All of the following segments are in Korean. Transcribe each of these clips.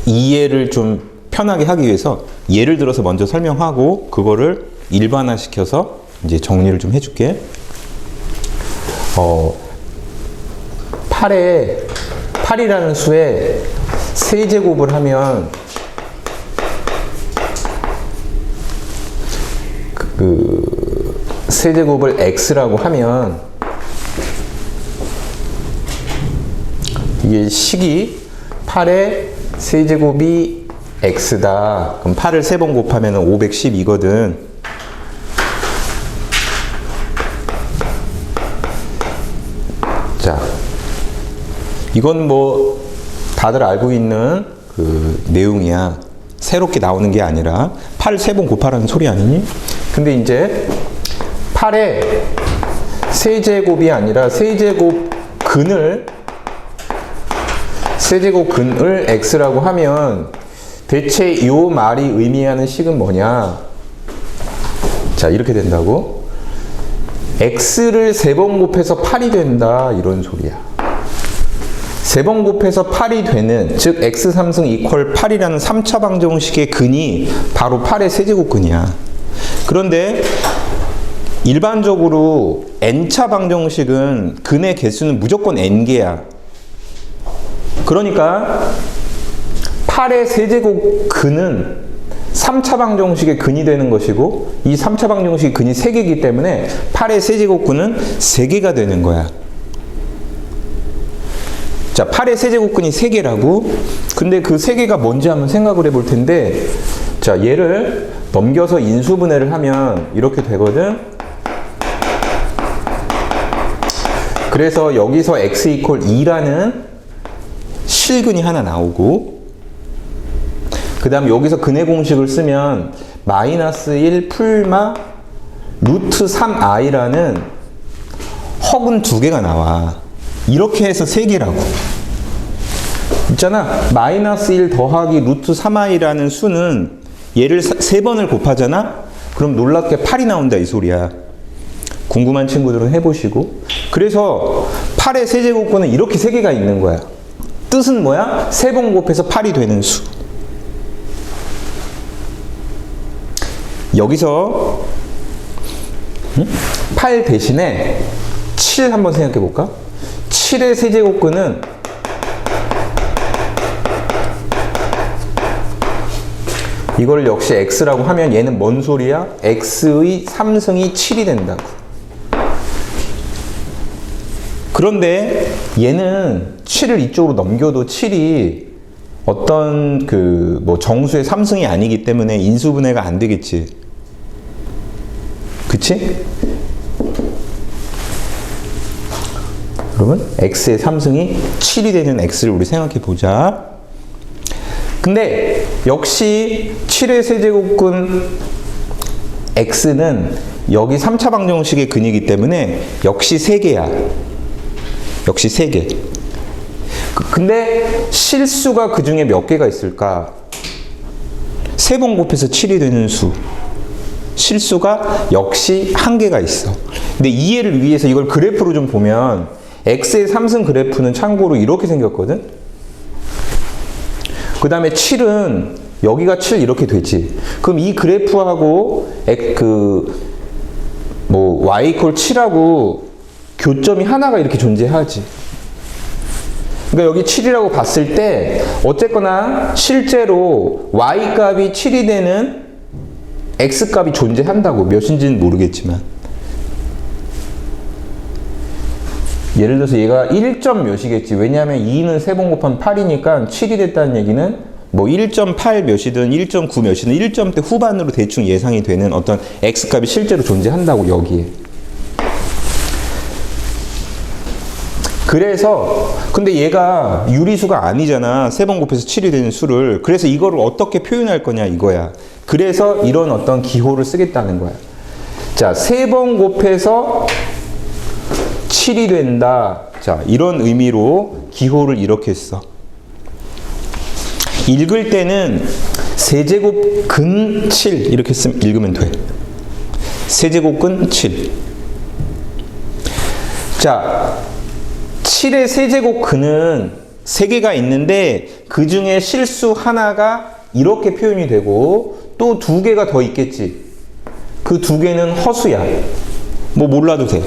이해를 좀 편하게 하기 위해서 예를 들어서 먼저 설명하고 그거를 일반화시켜서 이제 정리를 좀 해줄게. 8이라는 수에 세제곱을 하면 세제곱을 x라고 하면 이게 식이 8의 세제곱이 x다. 그럼 8을 3번 곱하면 512거든. 자, 이건 뭐 다들 알고 있는 그 내용이야. 새롭게 나오는 게 아니라 8을 3번 곱하라는 소리 아니니? 근데 이제 8의 세제곱이 아니라 세제곱근을 x라고 하면 대체 이 말이 의미하는 식은 뭐냐? 자, 이렇게 된다고. x를 3번 곱해서 8이 된다, 이런 소리야. 3번 곱해서 8이 되는, 즉 x3승 이퀄 8이라는 3차 방정식의 근이 바로 8의 세제곱근이야. 그런데 일반적으로 n차 방정식은 근의 개수는 무조건 n개야. 그러니까 8의 세제곱 근은 3차 방정식의 근이 되는 것이고, 이 3차 방정식의 근이 3개이기 때문에 8의 세제곱 근은 3개가 되는 거야. 자, 8의 세제곱근이 3개라고? 근데 그 3개가 뭔지 한번 생각을 해볼 텐데, 자, 얘를 넘겨서 인수분해를 하면 이렇게 되거든? 그래서 여기서 x 이퀄 2라는 실근이 하나 나오고, 그 다음 여기서 근의 공식을 쓰면 마이너스 1 풀마 루트 3i라는 허근 2개가 나와. 이렇게 해서 3개라고. 있잖아. 마이너스 1 더하기 루트 3i라는 수는 얘를 3번을 곱하잖아? 그럼 놀랍게 8이 나온다, 이 소리야. 궁금한 친구들은 해보시고. 그래서 8의 세제곱근은 이렇게 3개가 있는 거야. 뜻은 뭐야? 3번 곱해서 8이 되는 수. 여기서 8 대신에 7 한번 생각해 볼까? 7의 세제곱근은 이걸 역시 x라고 하면 얘는 뭔 소리야? x의 3승이 7이 된다고. 그런데 얘는 7을 이쪽으로 넘겨도 7이 어떤 뭐 정수의 3승이 아니기 때문에 인수분해가 안 되겠지. 그치? 그러면 x의 3승이 7이 되는 x를 우리 생각해 보자. 근데 역시 7의 세제곱근 x는 여기 3차 방정식의 근이기 때문에 역시 3개야. 역시 3개. 근데 실수가 그 중에 몇 개가 있을까? 3번 곱해서 7이 되는 수. 실수가 역시 1개가 있어. 근데 이해를 위해서 이걸 그래프로 좀 보면 x의 3승 그래프는 참고로 이렇게 생겼거든? 그 다음에 7은 여기가 7 이렇게 되지. 그럼 이 그래프하고 y 이퀄 7하고 교점이 하나가 이렇게 존재하지. 그러니까 여기 7이라고 봤을 때 어쨌거나 실제로 y 값이 7이 되는 x 값이 존재한다고. 몇인지는 모르겠지만. 예를 들어서 얘가 1점 몇이겠지. 왜냐하면 2는 3번 곱하면 8이니까 7이 됐다는 얘기는 뭐 1.8 몇이든 1.9 몇이든 1점대 후반으로 대충 예상이 되는 어떤 x값이 실제로 존재한다고, 여기에. 그래서 근데 얘가 유리수가 아니잖아. 3번 곱해서 7이 되는 수를. 그래서 이거를 어떻게 표현할 거냐, 이거야. 그래서 이런 어떤 기호를 쓰겠다는 거야. 자, 3번 곱해서 7이 된다. 자, 이런 의미로 기호를 이렇게 써. 읽을 때는 세제곱 근 7 이렇게 읽으면 돼. 세제곱 근 7. 자, 7의 세제곱 근은 3개가 있는데 그 중에 실수 하나가 이렇게 표현이 되고 또 2개가 더 있겠지. 그 2개는 허수야. 뭐 몰라도 돼.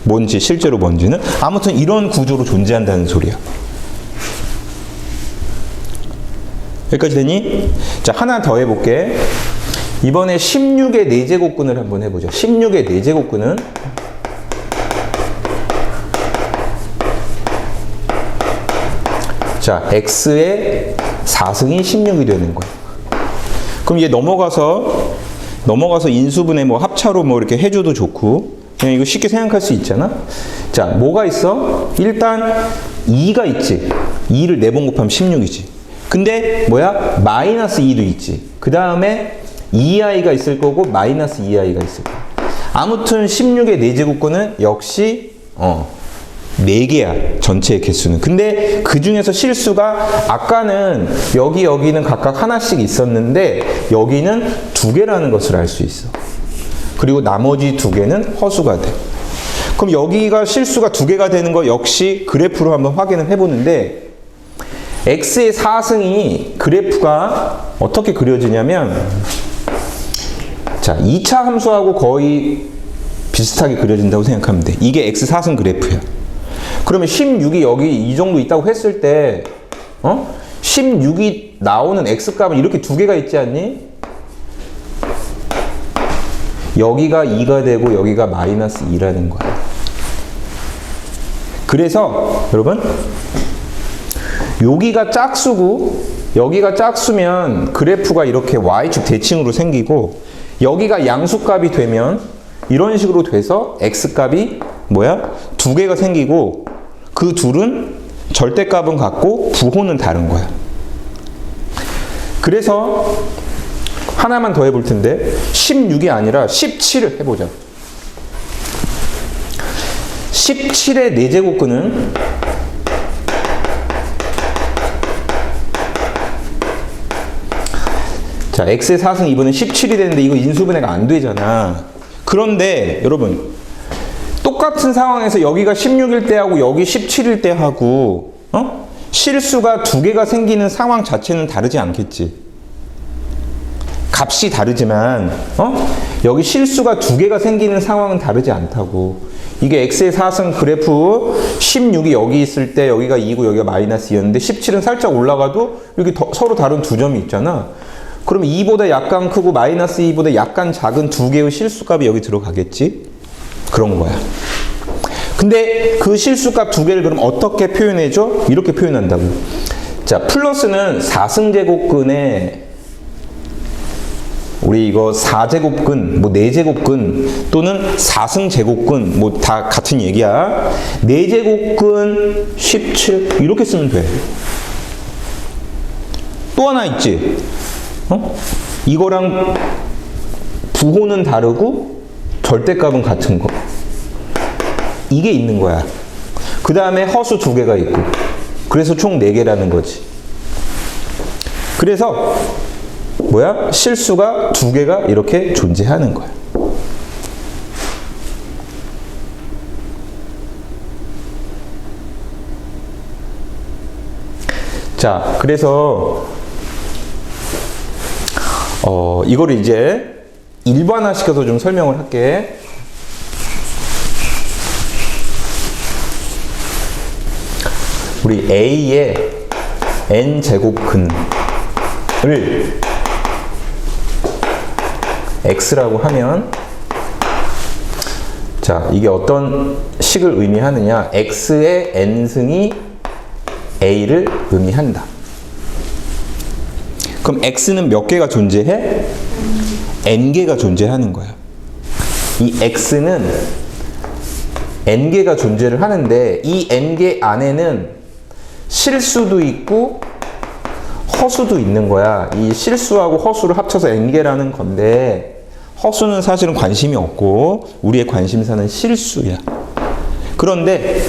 뭔지 실제로 뭔지는. 아무튼 이런 구조로 존재한다는 소리야. 여기까지 되니? 자, 하나 더 해볼게. 이번에 16의 4제곱근을 한번 해보죠. 16의 4제곱근은 자, x의 4승이 16이 되는 거야. 그럼 얘 넘어가서 인수분해 뭐 합차로 뭐 이렇게 해줘도 좋고, 그냥 이거 쉽게 생각할 수 있잖아? 자, 뭐가 있어? 일단 2가 있지. 2를 4번 곱하면 16이지. 근데 뭐야? 마이너스 2도 있지. 그 다음에 2i가 있을 거고 마이너스 2i가 있을 거야. 아무튼 16의 4제곱근은 역시 4개야. 전체의 개수는. 근데 그 중에서 실수가 아까는 여기는 각각 하나씩 있었는데 여기는 2개라는 것을 알 수 있어. 그리고 나머지 2개는 허수가 돼. 그럼 여기가 실수가 2개가 되는 거 역시 그래프로 한번 확인을 해보는데 x의 4승이 그래프가 어떻게 그려지냐면 자, 2차 함수하고 거의 비슷하게 그려진다고 생각하면 돼. 이게 x 4승 그래프야. 그러면 16이 여기 이 정도 있다고 했을 때 16이 나오는 x값은 이렇게 2개가 있지 않니? 여기가 2가 되고 여기가 마이너스 2라는 거야. 그래서 여러분 여기가 짝수고 여기가 짝수면 그래프가 이렇게 y축 대칭으로 생기고 여기가 양수값이 되면 이런 식으로 돼서 x값이 뭐야? 2개가 생기고 그 둘은 절대값은 같고 부호는 다른 거야. 그래서 하나만 더 해볼 텐데 16이 아니라 17을 해보자. 17의 4제곱근은 자, x의 4승 이번엔 17이 되는데 이거 인수분해가 안 되잖아. 그런데 여러분 똑같은 상황에서 여기가 16일 때하고 여기 17일 때하고 실수가 2개가 생기는 상황 자체는 다르지 않겠지. 값이 다르지만 여기 실수가 2개가 생기는 상황은 다르지 않다고. 이게 x의 4승 그래프 16이 여기 있을 때 여기가 2고 여기가 마이너스 2였는데 17은 살짝 올라가도 여기 서로 다른 2점이 있잖아. 그러면 2보다 약간 크고 마이너스 2보다 약간 작은 2개의 실수값이 여기 들어가겠지? 그런 거야. 근데 그 실수값 2개를 그럼 어떻게 표현해줘? 이렇게 표현한다고. 자, 플러스는 4승제곱근에 우리 이거 4제곱근, 뭐 4제곱근 또는 4승제곱근 뭐 다 같은 얘기야. 4제곱근 17 이렇게 쓰면 돼. 또 하나 있지. 이거랑 부호는 다르고 절대값은 같은 거. 이게 있는 거야. 그 다음에 허수 2개가 있고. 그래서 총 4개라는 거지. 그래서 뭐야? 실수가 2개가 이렇게 존재하는 거야. 자, 그래서 이거를 이제 일반화시켜서 좀 설명을 할게. 우리 A의 n제곱근을 x라고 하면 자, 이게 어떤 식을 의미하느냐? x의 n승이 a를 의미한다. 그럼 x는 몇 개가 존재해? n개가 존재하는 거야. 이 x는 n개가 존재를 하는데 이 n개 안에는 실수도 있고 허수도 있는 거야. 이 실수하고 허수를 합쳐서 n개라는 건데 허수는 사실은 관심이 없고 우리의 관심사는 실수야. 그런데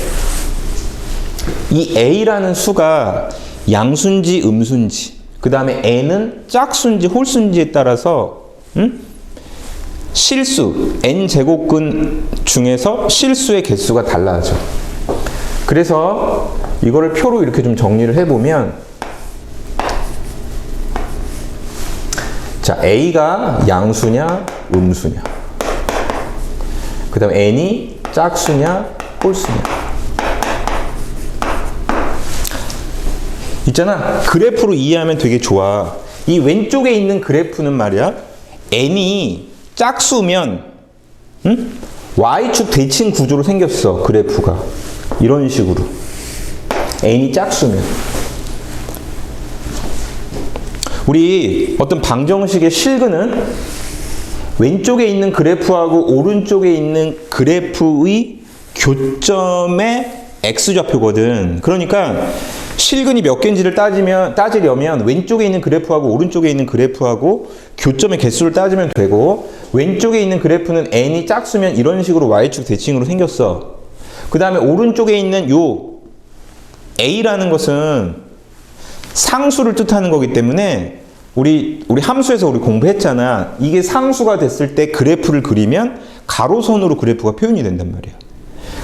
이 a라는 수가 양수인지 음수인지 그 다음에 n은 짝수인지 홀수인지에 따라서 실수, n제곱근 중에서 실수의 개수가 달라져. 그래서 이거를 표로 이렇게 좀 정리를 해보면, 자, A가 양수냐, 음수냐. 그 다음 N이 짝수냐, 홀수냐. 있잖아. 그래프로 이해하면 되게 좋아. 이 왼쪽에 있는 그래프는 말이야, N이 짝수면, 응? Y축 대칭 구조로 생겼어, 그래프가. 이런 식으로. N이 짝수면. 우리 어떤 방정식의 실근은 왼쪽에 있는 그래프하고 오른쪽에 있는 그래프의 교점의 x좌표거든. 그러니까 실근이 몇 개인지를 따지려면 왼쪽에 있는 그래프하고 오른쪽에 있는 그래프하고 교점의 개수를 따지면 되고, 왼쪽에 있는 그래프는 n이 짝수면 이런 식으로 y축 대칭으로 생겼어. 그 다음에 오른쪽에 있는 요 a라는 것은 상수를 뜻하는 거기 때문에 우리 함수에서 우리 공부했잖아. 이게 상수가 됐을 때 그래프를 그리면 가로선으로 그래프가 표현이 된단 말이야.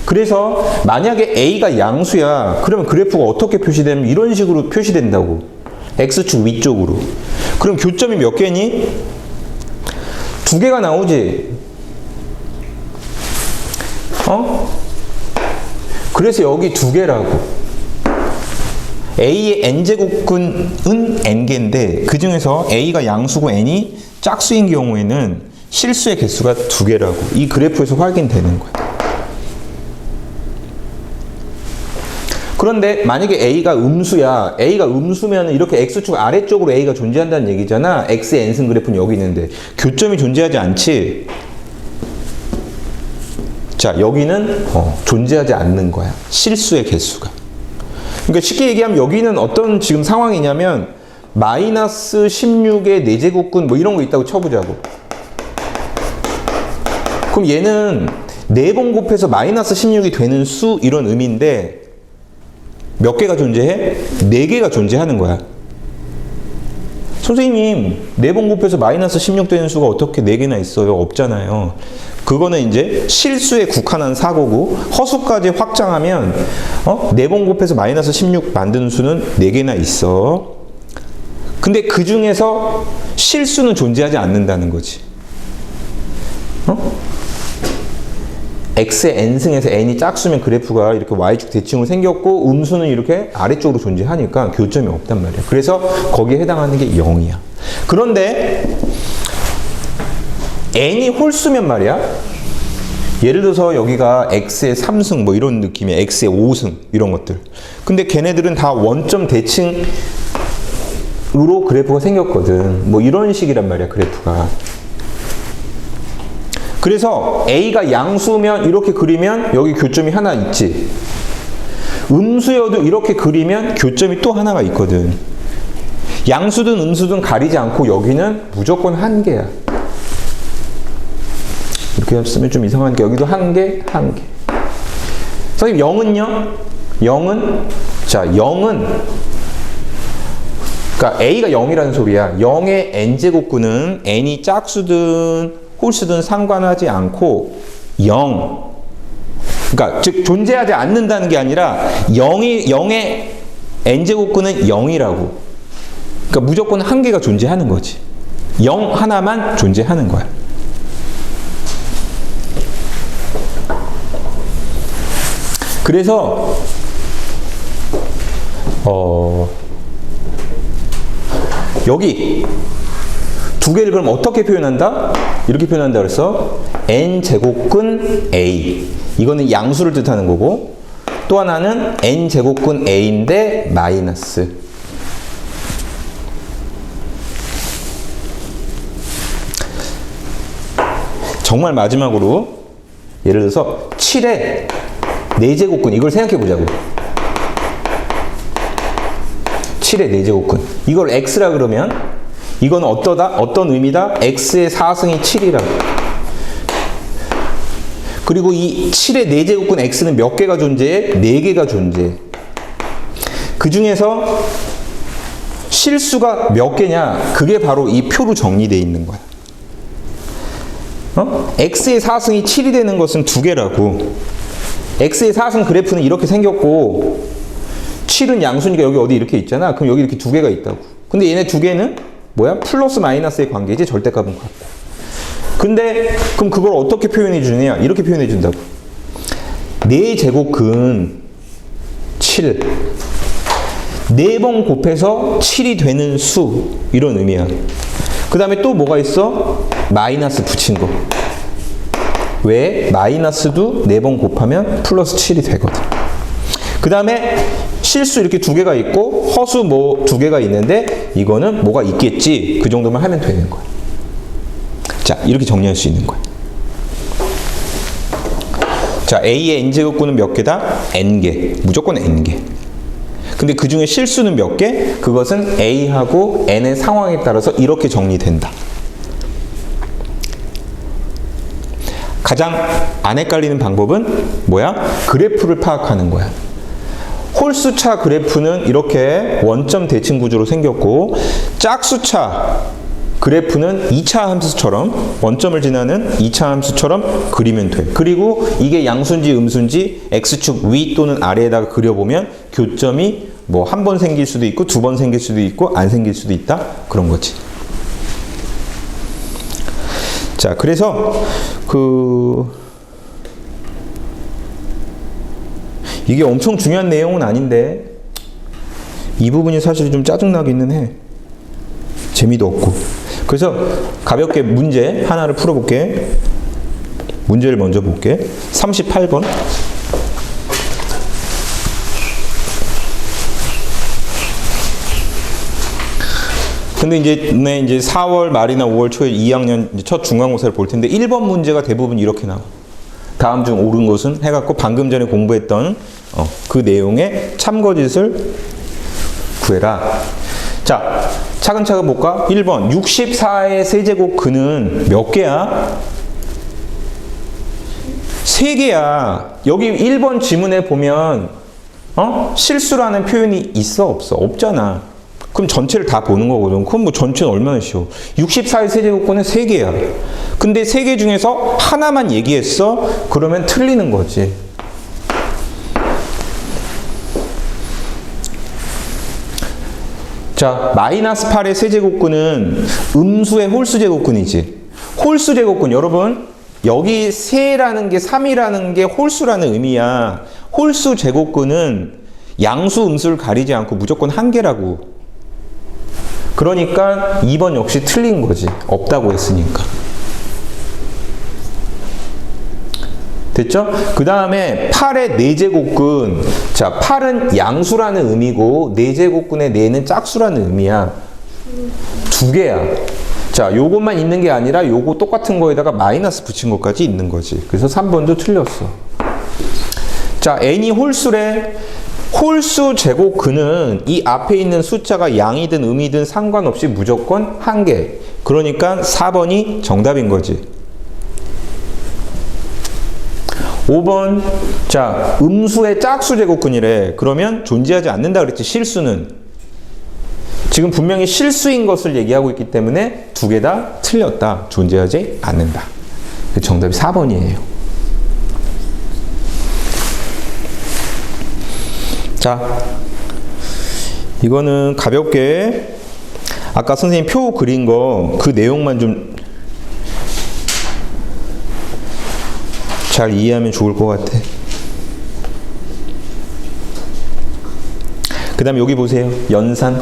그래서 만약에 A가 양수야. 그러면 그래프가 어떻게 표시되면 이런 식으로 표시된다고. X축 위쪽으로. 그럼 교점이 몇 개니? 2개가 나오지. 그래서 여기 2개라고. A의 n제곱근은 n개인데 그 중에서 A가 양수고 n이 짝수인 경우에는 실수의 개수가 2개라고. 이 그래프에서 확인되는 거야. 그런데 만약에 A가 음수야. A가 음수면 이렇게 X축 아래쪽으로 A가 존재한다는 얘기잖아. X의 n승 그래프는 여기 있는데 교점이 존재하지 않지. 자, 여기는 존재하지 않는 거야. 실수의 개수가. 그러니까 쉽게 얘기하면 여기는 어떤 지금 상황이냐면 마이너스 16의 4제곱근 뭐 이런 거 있다고 쳐보자고. 그럼 얘는 4번 곱해서 마이너스 16이 되는 수 이런 의미인데 몇 개가 존재해? 4개가 존재하는 거야. 선생님, 4번 곱해서 마이너스 16 되는 수가 어떻게 4개나 있어요? 없잖아요. 그거는 이제 실수에 국한한 사고고, 허수까지 확장하면 4번 곱해서 마이너스 16 만드는 수는 4개나 있어. 근데 그 중에서 실수는 존재하지 않는다는 거지. x의 n승에서 n이 짝수면 그래프가 이렇게 y축 대칭으로 생겼고, 음수는 이렇게 아래쪽으로 존재하니까 교점이 없단 말이야. 그래서 거기에 해당하는 게 0이야. 그런데 n이 홀수면 말이야, 예를 들어서 여기가 x의 3승 뭐 이런 느낌이야. x의 5승 이런 것들. 근데 걔네들은 다 원점 대칭으로 그래프가 생겼거든. 뭐 이런 식이란 말이야, 그래프가. 그래서 A가 양수면 이렇게 그리면 여기 교점이 하나 있지. 음수여도 이렇게 그리면 교점이 또 하나가 있거든. 양수든 음수든 가리지 않고 여기는 무조건 한 개야. 이렇게 쓰면 좀 이상한 게, 여기도 한 개, 한 개. 선생님, 0은요? 0은? 자, 0은, 그러니까 A가 0이라는 소리야. 0의 n제곱근은 n이 짝수든 홀수든 상관하지 않고 0. 그러니까 즉 존재하지 않는다는 게 아니라 0의 n제곱근은 0이라고. 그러니까 무조건 한 개가 존재하는 거지. 0 하나만 존재하는 거야. 그래서 여기 2개를 그럼 어떻게 표현한다? 이렇게 표현한다 그래서 n제곱근 a. 이거는 양수를 뜻하는 거고, 또 하나는 n제곱근 a인데 마이너스. 정말 마지막으로 예를 들어서 7의 4제곱근 이걸 생각해 보자고. 7의 4제곱근 이걸 x라 그러면 이건 어떤 의미다? x의 4승이 7이라고. 그리고 이 7의 4제곱근 x는 몇 개가 존재해? 4개가 존재해. 그 중에서 실수가 몇 개냐? 그게 바로 이 표로 정리되어 있는 거야. x의 4승이 7이 되는 것은 2개라고. x의 4승 그래프는 이렇게 생겼고, 7은 양수니까 여기 어디 이렇게 있잖아. 그럼 여기 이렇게 두 개가 있다고. 근데 얘네 두 개는 뭐야? 플러스 마이너스의 관계지. 절대값은 같고. 근데 그럼 그걸 어떻게 표현해 주느냐? 이렇게 표현해 준다고. 4제곱근 7. 4번 곱해서 7이 되는 수. 이런 의미야. 그 다음에 또 뭐가 있어? 마이너스 붙인 거. 왜? 마이너스도 4번 곱하면 플러스 7이 되거든. 그 다음에 실수 이렇게 두 개가 있고 허수 뭐 두 개가 있는데 이거는 뭐가 있겠지. 그 정도만 하면 되는 거야. 자, 이렇게 정리할 수 있는 거야. 자, A의 n제곱근은 몇 개다? n개. 무조건 n개. 근데 그 중에 실수는 몇 개? 그것은 A하고 n의 상황에 따라서 이렇게 정리된다. 가장 안 헷갈리는 방법은 뭐야? 그래프를 파악하는 거야. 홀수차 그래프는 이렇게 원점 대칭 구조로 생겼고, 짝수차 그래프는 2차 함수처럼 원점을 지나는 2차 함수처럼 그리면 돼. 그리고 이게 양수인지 음수인지 x축 위 또는 아래에다가 그려보면 교점이 뭐 한 번 생길 수도 있고 두 번 생길 수도 있고 안 생길 수도 있다. 그런 거지. 자, 그래서 이게 엄청 중요한 내용은 아닌데 이 부분이 사실 좀 짜증나기는 해. 재미도 없고. 그래서 가볍게 문제 하나를 풀어볼게. 문제를 먼저 볼게. 38번. 근데 이제 4월 말이나 5월 초에 2학년 첫 중간고사를 볼 텐데 1번 문제가 대부분 이렇게 나와. 다음 중 옳은 것은 해갖고 방금 전에 공부했던 그 내용의 참거짓을 구해라. 자, 차근차근 볼까? 1번 64의 세제곱근은 몇 개야? 3개야. 여기 1번 지문에 보면 실수라는 표현이 있어 없어? 없잖아. 그럼 전체를 다 보는 거거든. 그럼 뭐 전체는 얼마나 쉬워. 64의 세제곱근은 3개야. 근데 3개 중에서 하나만 얘기했어? 그러면 틀리는 거지. 자, 마이너스 8의 세제곱근은 음수의 홀수 제곱근이지. 홀수 제곱근, 여러분 여기 세라는 게 3이라는 게 홀수라는 의미야. 홀수 제곱근은 양수 음수를 가리지 않고 무조건 한 개라고. 그러니까 2번 역시 틀린 거지. 없다고 했으니까. 됐죠? 그 다음에 8의 4제곱근. 자, 8은 양수라는 의미고 4제곱근의 4는 짝수라는 의미야. 2개야. 자, 요것만 있는 게 아니라 요거 똑같은 거에다가 마이너스 붙인 것까지 있는 거지. 그래서 3번도 틀렸어. 자, n이 홀수래. 홀수 제곱근은 이 앞에 있는 숫자가 양이든 음이든 상관없이 무조건 한 개. 그러니까 4번이 정답인 거지. 5번. 자, 음수의 짝수 제곱근이래. 그러면 존재하지 않는다 그랬지. 실수는. 지금 분명히 실수인 것을 얘기하고 있기 때문에 두 개 다 틀렸다. 존재하지 않는다. 정답이 4번이에요. 자, 이거는 가볍게 아까 선생님 표 그린 거 그 내용만 좀 잘 이해하면 좋을 것 같아. 그 다음에 여기 보세요. 연산.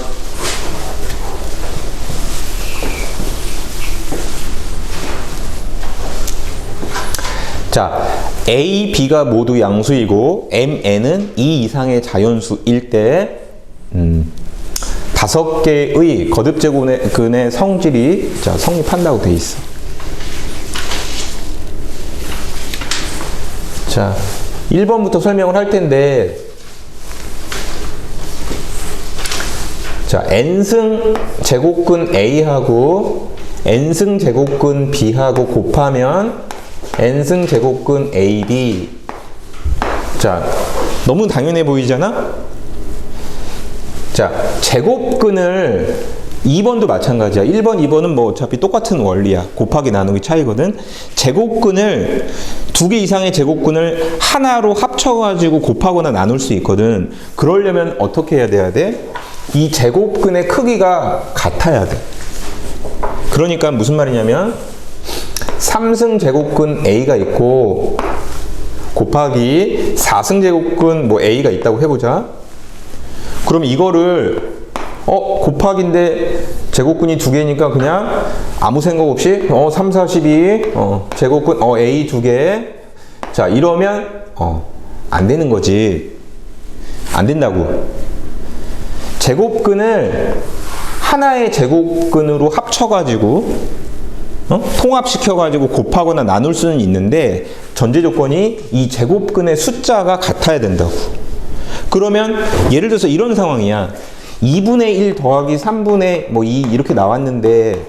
자, A, B가 모두 양수이고 MN은 2 이상의 자연수일 때 5개의 거듭제곱근의 성질이 성립한다고 돼 있어. 자, 1번부터 설명을 할 텐데, 자, n승 제곱근 A하고 n승 제곱근 B하고 곱하면 n승 제곱근 AB. 자, 너무 당연해 보이잖아? 자, 제곱근을 2번도 마찬가지야. 1번, 2번은 뭐 어차피 똑같은 원리야. 곱하기 나누기 차이거든. 제곱근을 두 개 이상의 제곱근을 하나로 합쳐가지고 곱하거나 나눌 수 있거든. 그러려면 어떻게 해야 돼야 돼? 이 제곱근의 크기가 같아야 돼. 그러니까 무슨 말이냐면 3승 제곱근 A가 있고 곱하기 4승 제곱근 뭐 A가 있다고 해보자. 그럼 이거를 곱하기인데 제곱근이 두 개니까 그냥 아무 생각 없이 3, 4, 12 제곱근 A 두 개. 자, 이러면 안 되는 거지. 안 된다고. 제곱근을 하나의 제곱근으로 합쳐가지고 통합시켜가지고 곱하거나 나눌 수는 있는데 전제 조건이 이 제곱근의 숫자가 같아야 된다고. 그러면 예를 들어서 이런 상황이야. 2분의 1 더하기 3분의 뭐 2 이렇게 나왔는데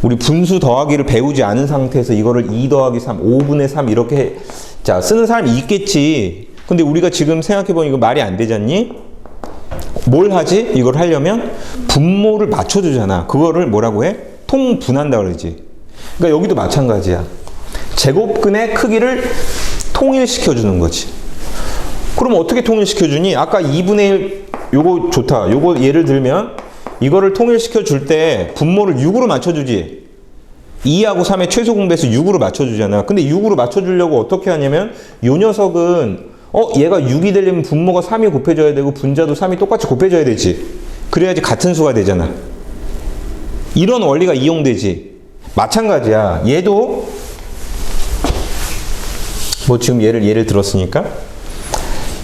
우리 분수 더하기를 배우지 않은 상태에서 이거를 2 더하기 3, 5분의 3 이렇게 자 쓰는 사람이 있겠지. 근데 우리가 지금 생각해보면 이거 말이 안 되지 않니? 뭘 하지? 이걸 하려면 분모를 맞춰주잖아. 그거를 뭐라고 해? 통분한다 그러지. 그러니까 여기도 마찬가지야. 제곱근의 크기를 통일시켜주는 거지. 그럼 어떻게 통일시켜주니? 아까 2분의 1 요거 좋다. 요거 예를 들면 이거를 통일시켜 줄 때 분모를 6으로 맞춰주지. 2하고 3의 최소 공배수 6으로 맞춰주잖아. 근데 6으로 맞춰주려고 어떻게 하냐면 요 녀석은 얘가 6이 되려면 분모가 3이 곱해져야 되고 분자도 3이 똑같이 곱해져야 되지. 그래야지 같은 수가 되잖아. 이런 원리가 이용되지. 마찬가지야. 얘도 뭐 지금 예를 들었으니까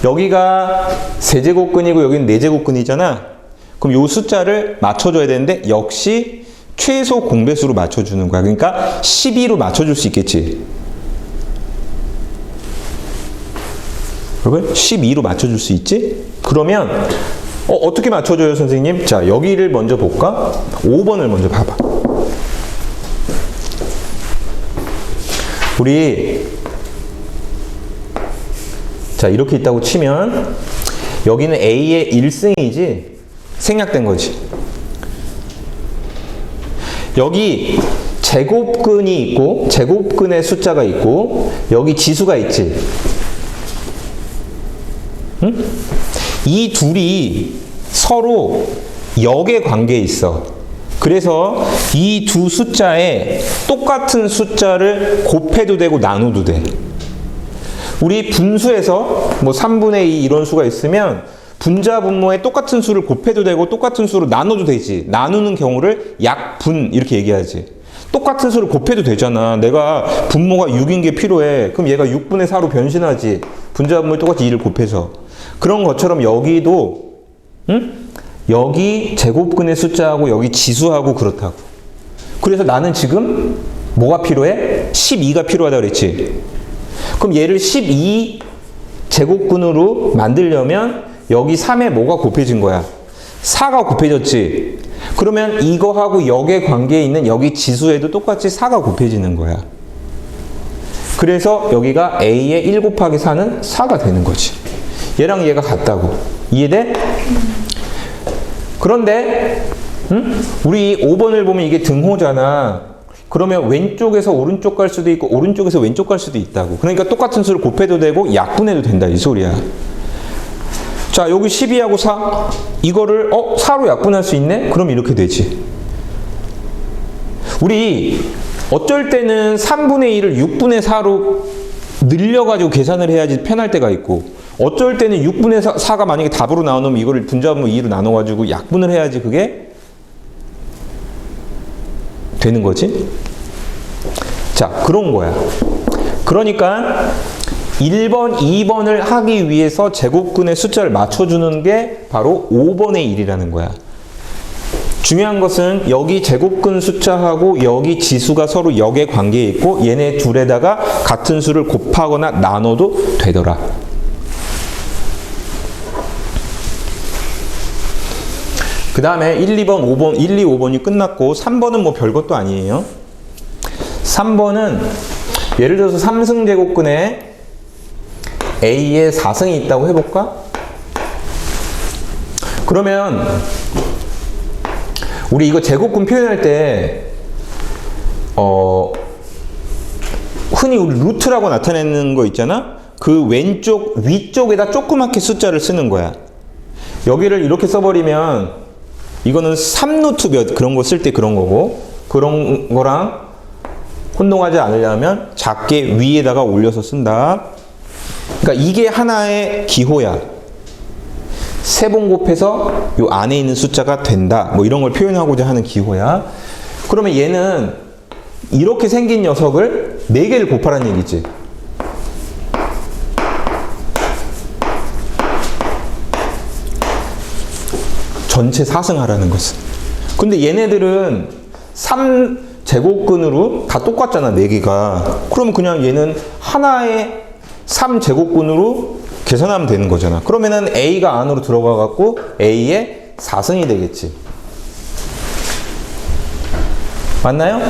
여기가 세제곱근이고 여기는 네제곱근이잖아. 그럼 요 숫자를 맞춰줘야 되는데 역시 최소 공배수로 맞춰주는 거야. 그러니까 12로 맞춰줄 수 있겠지. 여러분 12로 맞춰줄 수 있지? 그러면 어떻게 맞춰줘요 선생님? 자 여기를 먼저 볼까? 5번을 먼저 봐봐. 우리 자 이렇게 있다고 치면 여기는 A의 1승이지 생략된 거지. 여기 제곱근이 있고 제곱근의 숫자가 있고 여기 지수가 있지. 응? 이 둘이 서로 역의 관계에 있어. 그래서 이 두 숫자에 똑같은 숫자를 곱해도 되고 나눠도 돼. 우리 분수에서 뭐 3분의 2 이런 수가 있으면 분자 분모에 똑같은 수를 곱해도 되고 똑같은 수로 나눠도 되지. 나누는 경우를 약분 이렇게 얘기하지. 똑같은 수를 곱해도 되잖아. 내가 분모가 6인 게 필요해. 그럼 얘가 6분의 4로 변신하지. 분자 분모에 똑같이 2를 곱해서. 그런 것처럼 여기도 여기 제곱근의 숫자하고 여기 지수하고 그렇다고. 그래서 나는 지금 뭐가 필요해? 12가 필요하다 그랬지. 그럼 얘를 12 제곱근으로 만들려면 여기 3에 뭐가 곱해진 거야? 4가 곱해졌지. 그러면 이거하고 역의 관계에 있는 여기 지수에도 똑같이 4가 곱해지는 거야. 그래서 여기가 A의 1 곱하기 4는 4가 되는 거지. 얘랑 얘가 같다고. 이해돼? 그런데 우리 5번을 보면 이게 등호잖아. 그러면 왼쪽에서 오른쪽 갈 수도 있고 오른쪽에서 왼쪽 갈 수도 있다고. 그러니까 똑같은 수를 곱해도 되고 약분해도 된다 이 소리야. 자 여기 12하고 4 이거를 4로 약분할 수 있네? 그럼 이렇게 되지. 우리 어쩔 때는 3분의 1을 6분의 4로 늘려가지고 계산을 해야지 편할 때가 있고 어쩔 때는 6분의 4가 만약에 답으로 나오면 이거를 분자분모 2로 나눠가지고 약분을 해야지 그게 되는 거지. 자 그런 거야. 그러니까 1번, 2번을 하기 위해서 제곱근의 숫자를 맞춰주는 게 바로 5번의 1이라는 거야. 중요한 것은 여기 제곱근 숫자하고 여기 지수가 서로 역의 관계에 있고 얘네 둘에다가 같은 수를 곱하거나 나눠도 되더라. 그 다음에 1, 2번, 5번, 1, 2, 5번이 끝났고 3번은 뭐 별것도 아니에요. 3번은 예를 들어서 3승 제곱근에 A에 4승이 있다고 해볼까? 그러면 우리 이거 제곱근 표현할 때 흔히 우리 루트라고 나타내는 거 있잖아? 그 왼쪽 위쪽에다 조그맣게 숫자를 쓰는 거야. 여기를 이렇게 써버리면 이거는 3루트 몇 그런 거 쓸 때 그런 거고, 그런 거랑 혼동하지 않으려면 작게 위에다가 올려서 쓴다. 그러니까 이게 하나의 기호야. 세 번 곱해서 요 안에 있는 숫자가 된다. 뭐 이런 걸 표현하고자 하는 기호야. 그러면 얘는 이렇게 생긴 녀석을 4개를 곱하라는 얘기지. 전체 4승하라는 것은. 근데 얘네들은 3제곱근으로 다 똑같잖아, 4개가. 그러면 그냥 얘는 하나의 3제곱근으로 계산하면 되는 거잖아. 그러면은 A가 안으로 들어가 갖고 A의 4승이 되겠지. 맞나요?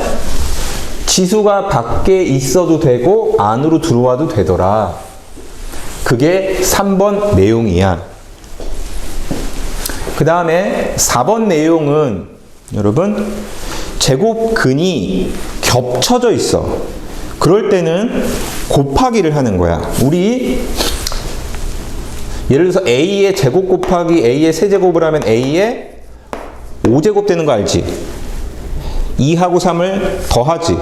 지수가 밖에 있어도 되고 안으로 들어와도 되더라. 그게 3번 내용이야. 그 다음에 4번 내용은 여러분 제곱근이 겹쳐져 있어. 그럴 때는 곱하기를 하는 거야. 우리 예를 들어서 A의 제곱 곱하기 A의 세제곱을 하면 A의 5제곱 되는 거 알지? 2하고 3을 더하지.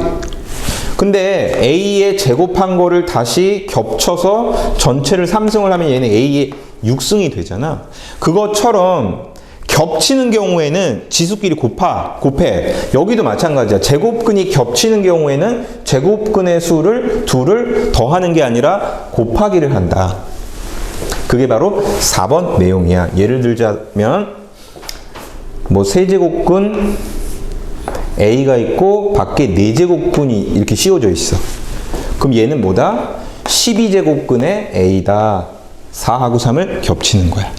근데 A의 제곱한 거를 다시 겹쳐서 전체를 3승을 하면 얘는 A의 6승이 되잖아. 그것처럼 겹치는 경우에는 지수끼리 곱해. 여기도 마찬가지야. 제곱근이 겹치는 경우에는 제곱근의 수를 둘을 더하는 게 아니라 곱하기를 한다. 그게 바로 4번 내용이야. 예를 들자면 뭐 세제곱근 A가 있고 밖에 4제곱근이 이렇게 씌워져 있어. 그럼 얘는 뭐다? 12제곱근의 A다. 4하고 3을 겹치는 거야.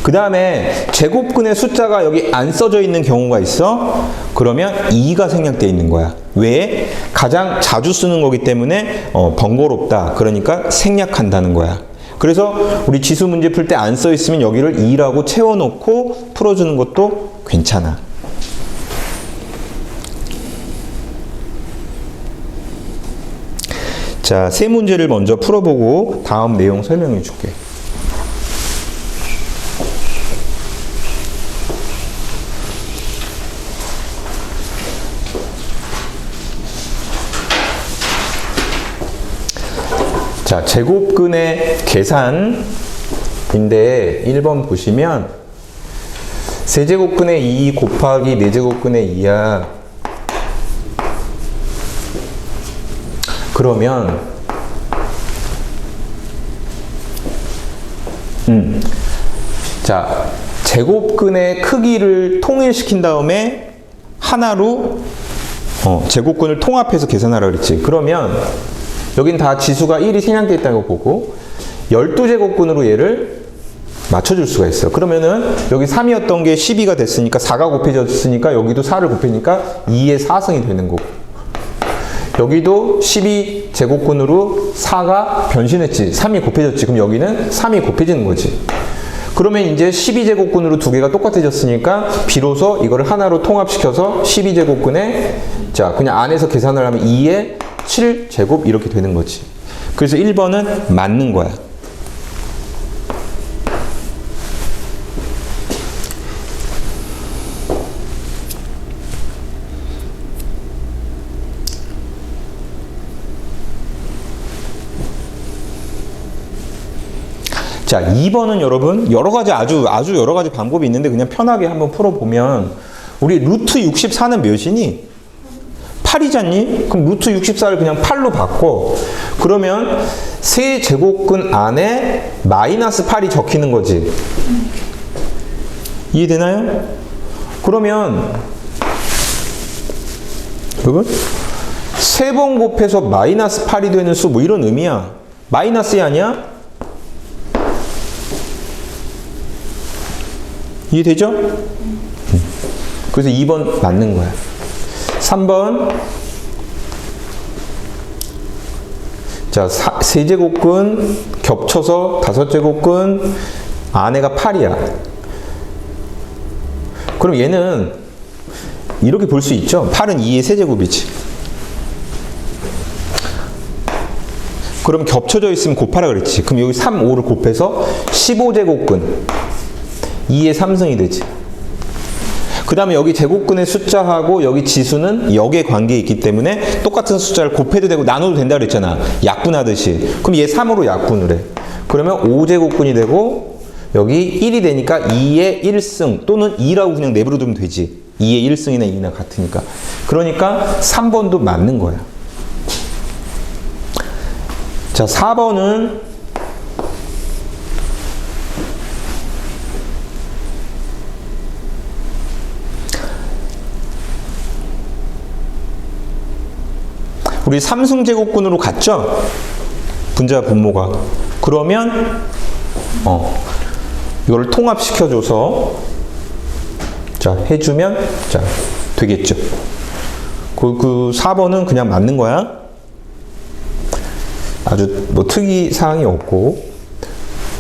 그 다음에 제곱근의 숫자가 여기 안 써져 있는 경우가 있어. 그러면 2가 생략되어 있는 거야. 왜? 가장 자주 쓰는 거기 때문에 번거롭다. 그러니까 생략한다는 거야. 그래서 우리 지수 문제 풀 때 안 써 있으면 여기를 2라고 채워놓고 풀어주는 것도 괜찮아. 자, 세 문제를 먼저 풀어보고 다음 내용 설명해 줄게. 자, 제곱근의 계산인데 1번 보시면 세제곱근의 2 곱하기 4제곱근의 2야. 그러면 자, 제곱근의 크기를 통일시킨 다음에 하나로 제곱근을 통합해서 계산하라 그랬지. 그러면 여긴 다 지수가 1이 생략되어 있다는 거 보고 12제곱근으로 얘를 맞춰줄 수가 있어. 그러면은 여기 3이었던 게 12가 됐으니까 4가 곱해졌으니까 여기도 4를 곱하니까 2의 4승이 되는 거고, 여기도 12제곱근으로 4가 변신했지. 3이 곱해졌지. 그럼 여기는 3이 곱해지는 거지. 그러면 이제 12제곱근으로 두 개가 똑같아졌으니까 비로소 이거를 하나로 통합시켜서 12제곱근에 자, 그냥 안에서 계산을 하면 2의 7제곱 이렇게 되는 거지. 그래서 1번은 맞는 거야. 자, 2번은 여러분 여러 가지 아주 여러 가지 방법이 있는데 그냥 편하게 한번 풀어보면 우리 루트 64는 몇이니? 8이잖니? 그럼 루트 64를 그냥 8로 바꿔. 그러면 세 제곱근 안에 마이너스 8이 적히는 거지. 이해되나요? 그러면 여러분 세 번 곱해서 마이너스 8이 되는 수 뭐 이런 의미야. 마이너스이 아니야? 이해되죠? 그래서 2번 맞는 거야. 3번 자, 세제곱근 겹쳐서 이렇게 볼 수 있죠. 8은 2의 세제곱이지. 그럼 겹쳐져 있으면 곱하라 그랬지. 그럼 여기 3, 5를 곱해서 15제곱근 2의 3승이 되지. 그 다음에 여기 제곱근의 숫자하고 여기 지수는 역의 관계에 있기 때문에 똑같은 숫자를 곱해도 되고 나눠도 된다 그랬잖아. 약분하듯이. 그럼 얘 3으로 약분을 해. 그러면 5제곱근이 되고 여기 1이 되니까 2의 1승 또는 2라고 그냥 내버려 두면 되지. 2의 1승이나 2나 같으니까. 그러니까 3번도 맞는 거야. 자, 4번은 우리 3승제곱근으로 갔죠? 분자 분모가. 그러면 이걸 통합시켜줘서 자 해주면 자 되겠죠. 그 4번은 그냥 맞는 거야. 아주 뭐 특이 사항이 없고.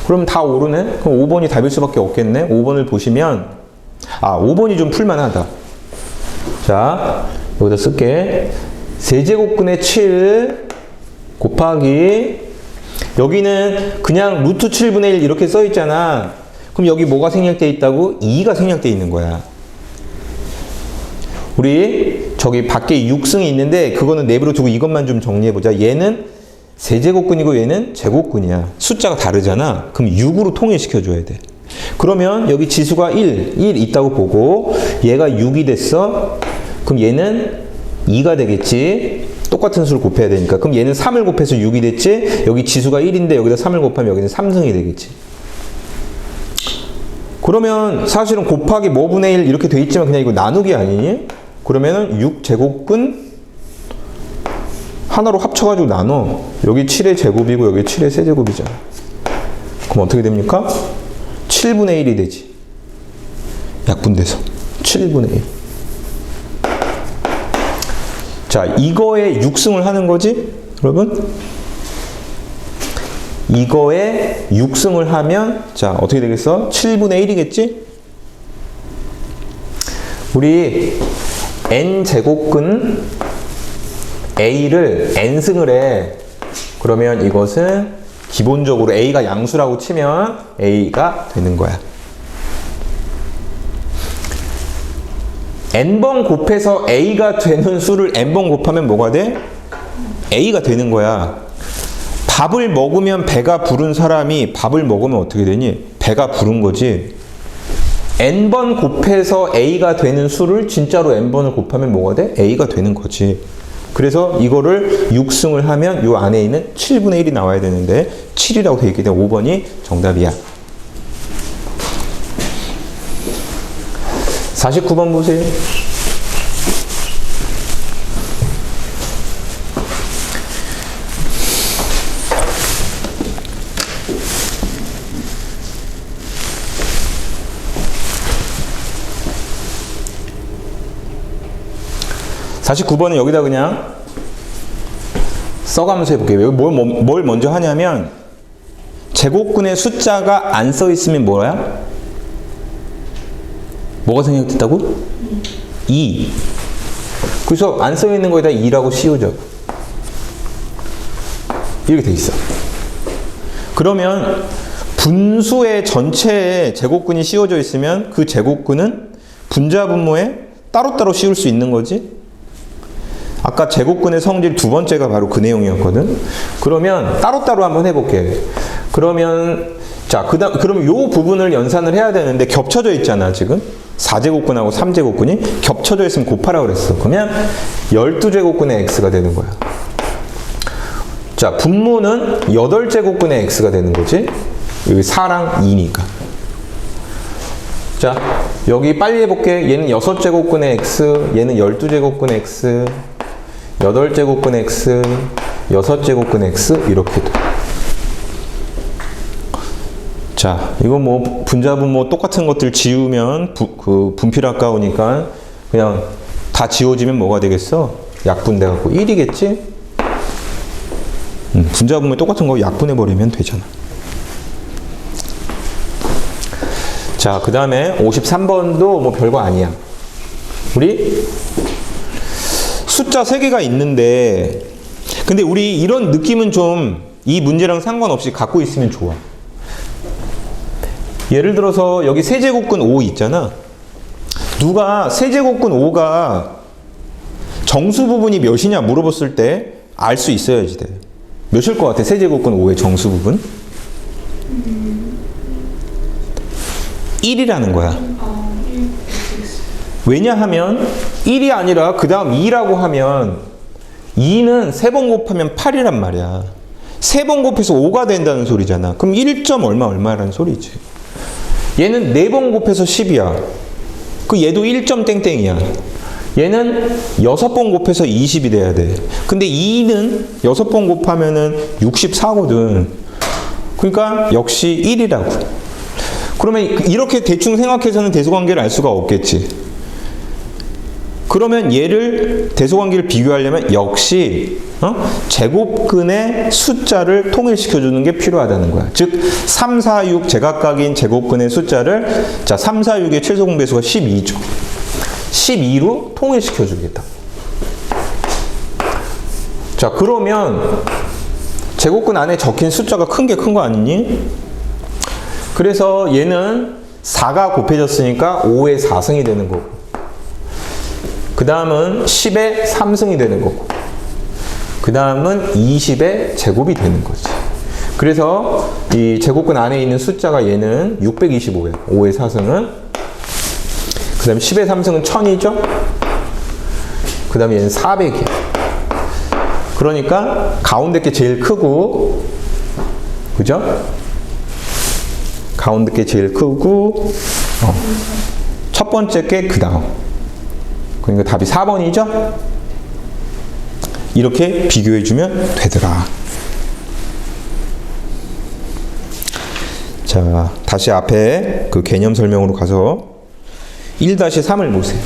그럼 다 오르네? 그럼 5번이 답일 수밖에 없겠네. 5번을 보시면 5번이 좀 풀만하다. 자 여기다 쓸게. 세제곱근의 7 곱하기 여기는 그냥 루트 7분의 1 이렇게 써 있잖아. 그럼 여기 뭐가 생략되어 있다고? 2가 생략되어 있는 거야. 우리 저기 밖에 6승이 있는데 그거는 내부로 두고 이것만 좀 정리해보자. 얘는 세제곱근이고 얘는 제곱근이야. 숫자가 다르잖아. 그럼 6으로 통일시켜줘야 돼. 그러면 여기 지수가 1 있다고 보고 얘가 6이 됐어. 그럼 얘는 2가 되겠지. 똑같은 수를 곱해야 되니까. 그럼 얘는 3을 곱해서 6이 됐지. 여기 지수가 1인데 여기다 3을 곱하면 여기는 3승이 되겠지. 그러면 사실은 곱하기 뭐 분의 1 이렇게 돼 있지만 그냥 이거 나누기 아니니? 그러면은 6제곱근 하나로 합쳐가지고 나눠. 여기 7의 제곱이고 여기 7의 세제곱이잖아. 그럼 어떻게 됩니까? 7분의 1이 되지. 약분돼서 7분의 1. 자, 이거에 6승을 하는 거지, 여러분? 이거에 6승을 하면 자, 어떻게 되겠어? 7분의 1이겠지? 우리 n제곱근 a를 n승을 해. 그러면 이것은 기본적으로 a가 양수라고 치면 a가 되는 거야. n번 곱해서 a가 되는 수를 n번 곱하면 뭐가 돼? a가 되는 거야. 밥을 먹으면 배가 부른 사람이 밥을 먹으면 어떻게 되니? 배가 부른 거지. n번 곱해서 a가 되는 수를 진짜로 n번을 곱하면 뭐가 돼? a가 되는 거지. 그래서 이거를 6승을 하면 이 안에 있는 7분의 1이 나와야 되는데 7이라고 되어 있기 때문에 5번이 정답이야. 49번 보세요. 다시 9번은 여기다 그냥 써가면서 해볼게요. 뭘 먼저 하냐면 제곱근의 숫자가 안 써 있으면 뭐야? 뭐가 생략됐다고? 2. 그래서 안 써 있는 거에다 2라고 씌우죠. 이렇게 돼 있어. 그러면 분수의 전체에 제곱근이 씌워져 있으면 그 제곱근은 분자 분모에 따로따로 씌울 수 있는 거지. 아까 제곱근의 성질 두 번째가 바로 그 내용이었거든. 그러면 따로따로 한번 해볼게. 그러면 자, 그러면 요 부분을 연산을 해야 되는데 겹쳐져 있잖아, 지금. 4제곱근하고 3제곱근이 겹쳐져 있으면 곱하라 그랬어. 그러면 12제곱근의 x가 되는 거야. 자, 분모는 8제곱근의 x가 되는 거지. 여기 4랑 2니까. 자, 여기 빨리 해볼게. 얘는 6제곱근의 x, 얘는 12제곱근의 x, 8제곱근의 x, 6제곱근의 x 이렇게 돼. 자, 이거 뭐 분자분모 똑같은 것들 지우면 분필 아까우니까 그냥 다 지워지면 뭐가 되겠어? 약분돼 갖고 1이겠지? 분자분모 똑같은 거 약분해 버리면 되잖아. 자, 그 다음에 53번도 뭐 별거 아니야. 우리 숫자 3개가 있는데, 근데 우리 이런 느낌은 좀 이 문제랑 상관없이 갖고 있으면 좋아. 예를 들어서 여기 세제곱근 5 있잖아. 누가 세제곱근 5가 정수 부분이 몇이냐 물어봤을 때 알 수 있어야지 돼. 몇일 것 같아? 세제곱근 5의 정수 부분? 1이라는 거야. 왜냐하면 1이 아니라 그 다음 2라고 하면 2는 3번 곱하면 8이란 말이야. 3번 곱해서 5가 된다는 소리잖아. 그럼 1점 얼마라는 소리지. 얘는 4번 곱해서 10이야. 그 얘도 1점 땡땡이야. 얘는 6번 곱해서 20이 돼야 돼. 근데 2는 6번 곱하면은 64거든. 그러니까 역시 1이라고. 그러면 이렇게 대충 생각해서는 대소관계를 알 수가 없겠지. 그러면 얘를 대소관계를 비교하려면 역시 제곱근의 숫자를 통일시켜주는 게 필요하다는 거야. 즉 3, 4, 6 제각각인 제곱근의 숫자를 자 3, 4, 6의 최소 공배수가 12죠. 12로 통일시켜주겠다. 자 그러면 제곱근 안에 적힌 숫자가 큰 게 큰 거 아니니? 그래서 얘는 4가 곱해졌으니까 5의 4승이 되는 거고, 그 다음은 10의 3승이 되는 거고, 그 다음은 20의 제곱이 되는 거지. 그래서 이 제곱근 안에 있는 숫자가 얘는 625야. 5의 4승은. 그 다음에 10의 3승은 1000이죠. 그 다음에 얘는 400이야. 그러니까 가운데 게 제일 크고, 그죠? 가운데 게 제일 크고, 첫 번째 게 그 다음. 그러니까 답이 4번이죠? 이렇게 비교해주면 되더라. 자, 다시 앞에 그 개념 설명으로 가서 1-3을 보세요.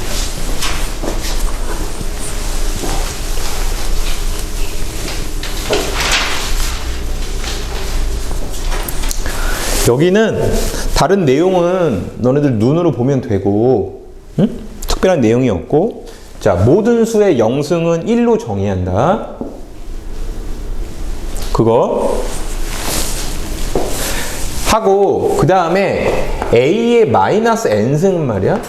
여기는 다른 내용은 너네들 눈으로 보면 되고, 응? 특별한 내용이 없고, 자, 모든 수의 영승은 1로 정의한다. 그거 하고, 그 다음에 A의 마이너스 N승은 말이야.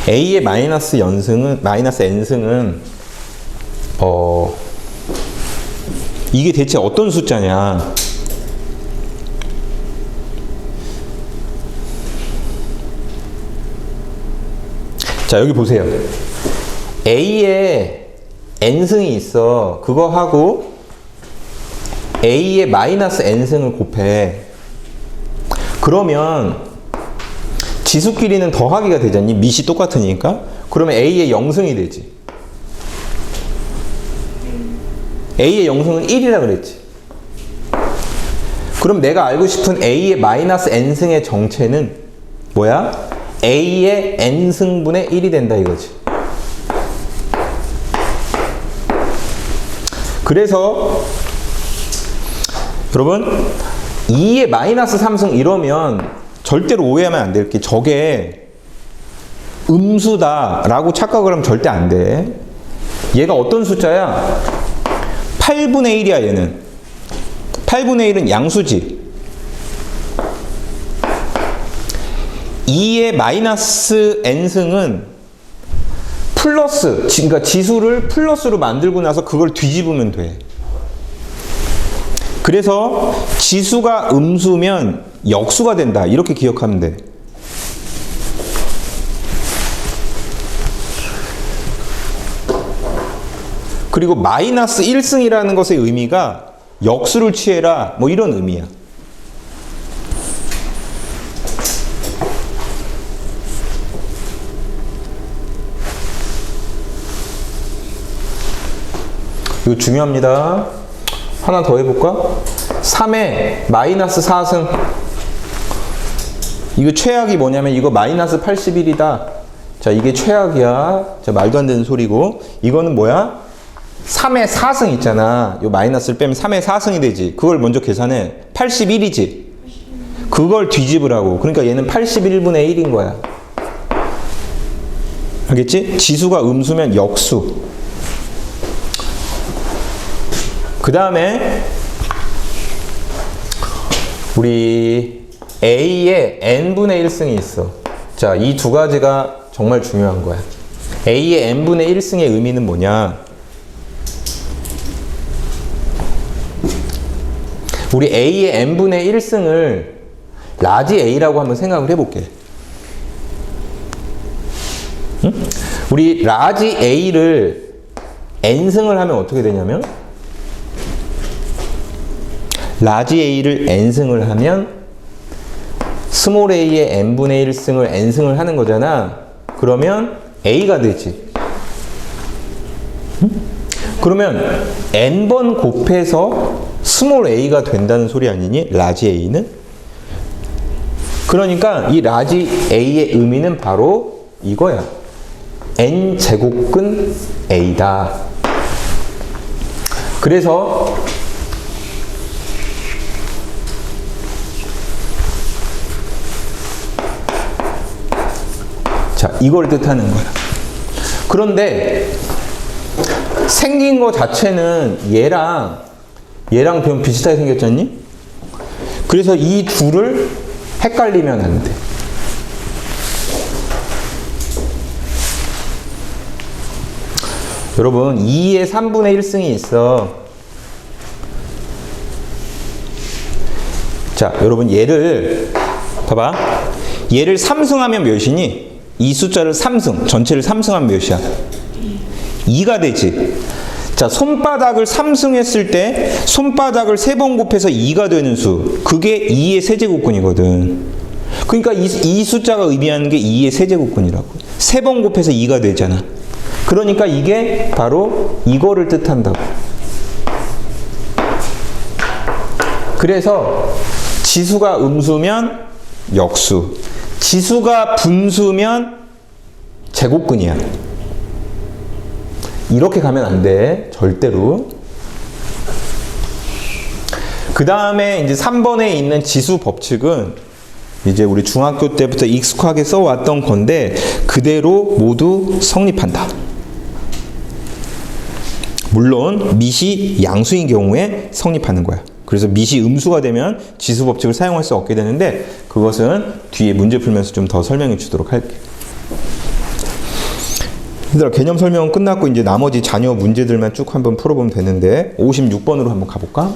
A의 마이너스 N승은 이게 대체 어떤 숫자냐? 자, 여기 보세요. A에 N승이 있어. 그거 하고 A의 마이너스 N승을 곱해. 그러면 지수끼리는 더하기가 되잖니? 밑이 똑같으니까. 그러면 A의 0승이 되지. A의 0승은 1이라 그랬지. 그럼 내가 알고 싶은 A의 마이너스 N승의 정체는 뭐야? A의 N승분의 1이 된다 이거지. 그래서 여러분 2의 마이너스 3승 이러면 절대로 오해하면 안 될 게, 저게 음수다 라고 착각을 하면 절대 안 돼. 얘가 어떤 숫자야? 8분의 1이야 얘는. 8분의 1은 양수지. 2의 마이너스 n승은 플러스, 그러니까 지수를 플러스로 만들고 나서 그걸 뒤집으면 돼. 그래서 지수가 음수면 역수가 된다. 이렇게 기억하면 돼. 그리고 마이너스 1승이라는 것의 의미가 역수를 취해라 뭐 이런 의미야. 이거 중요합니다. 하나 더 해볼까? 3의 마이너스 4승. 이거 최악이 뭐냐면 이거 마이너스 81이다. 자, 이게 최악이야. 자, 말도 안 되는 소리고. 이거는 뭐야? 3의 4승 있잖아. 요 마이너스를 빼면 3의 4승이 되지. 그걸 먼저 계산해. 81이지. 그걸 뒤집으라고. 그러니까 얘는 81분의 1인 거야. 알겠지? 지수가 음수면 역수. 그 다음에 우리 A에 n분의 1승이 있어. 자, 이 두 가지가 정말 중요한 거야. A의 n분의 1승의 의미는 뭐냐? 우리 A의 n분의 1승을 라지 A라고 한번 생각을 해볼게. 응? 우리 라지 A를 n승을 하면 어떻게 되냐면, 라지 A를 n승을 하면 스몰 a의 n분의 1승을 n승을 하는 거잖아. 그러면 A가 되지. 응? 그러면 n번 곱해서 스몰 a가 된다는 소리 아니니? 라지 A는? 그러니까 이 라지 A의 의미는 바로 이거야. n제곱근 A다. 그래서 자, 이걸 뜻하는 거야. 그런데 생긴 거 자체는 얘랑 좀 비슷하게 생겼잖니? 그래서 이 둘을 헷갈리면 안 돼. 여러분, 2의 3분의 1승이 있어. 자, 여러분, 얘를 봐봐. 얘를 3승하면 몇이니? 이 숫자를 3승, 전체를 3승하면 몇이야? 2가 되지. 자, 손바닥을 3승했을 때 손바닥을 3번 곱해서 2가 되는 수, 그게 2의 세제곱근이거든. 그러니까 이 숫자가 의미하는 게 2의 세제곱근이라고. 3번 곱해서 2가 되잖아. 그러니까 이게 바로 이거를 뜻한다고. 그래서 지수가 음수면 역수, 지수가 분수면 제곱근이야. 이렇게 가면 안 돼. 절대로. 그 다음에 이제 3번에 있는 지수 법칙은 이제 우리 중학교 때부터 익숙하게 써왔던 건데 그대로 모두 성립한다. 물론 밑이 양수인 경우에 성립하는 거야. 그래서 밑이 음수가 되면 지수 법칙을 사용할 수 없게 되는데 그것은 뒤에 문제 풀면서 좀 더 설명해 주도록 할게. 얘들아, 개념 설명은 끝났고 이제 나머지 자녀 문제들만 쭉 한번 풀어보면 되는데 56번으로 한번 가볼까?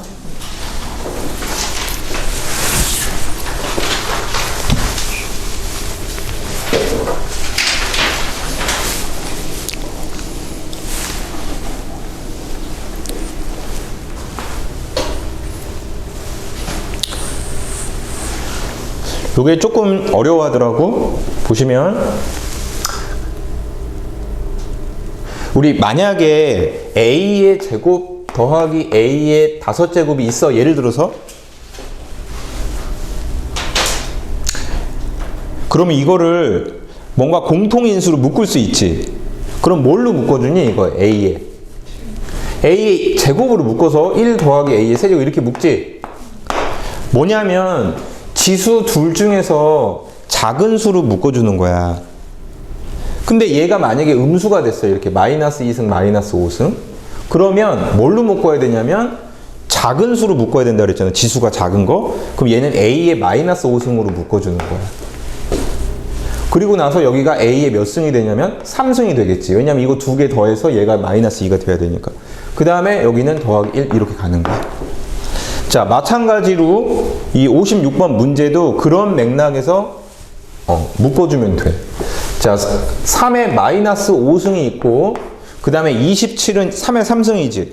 요게 조금 어려워하더라고. 보시면 우리 만약에 A의 제곱 더하기 A의 5제곱이 있어. 예를 들어서 그러면 이거를 뭔가 공통인수로 묶을 수 있지. 그럼 뭘로 묶어주니? 이거 A의 제곱으로 묶어서 1 더하기 A의 세제곱 이렇게 묶지. 뭐냐면 지수 둘 중에서 작은 수로 묶어주는 거야. 근데 얘가 만약에 음수가 됐어요. 이렇게 마이너스 2승, 마이너스 5승. 그러면 뭘로 묶어야 되냐면 작은 수로 묶어야 된다 그랬잖아. 지수가 작은 거. 그럼 얘는 A의 마이너스 5승으로 묶어주는 거야. 그리고 나서 여기가 A의 몇 승이 되냐면 3승이 되겠지. 왜냐면 이거 두 개 더해서 얘가 마이너스 2가 돼야 되니까. 그 다음에 여기는 더하기 1 이렇게 가는 거야. 자, 마찬가지로 이 56번 문제도 그런 맥락에서 묶어주면 돼. 자, 3에 마이너스 5승이 있고 그 다음에 27은 3에 3승이지.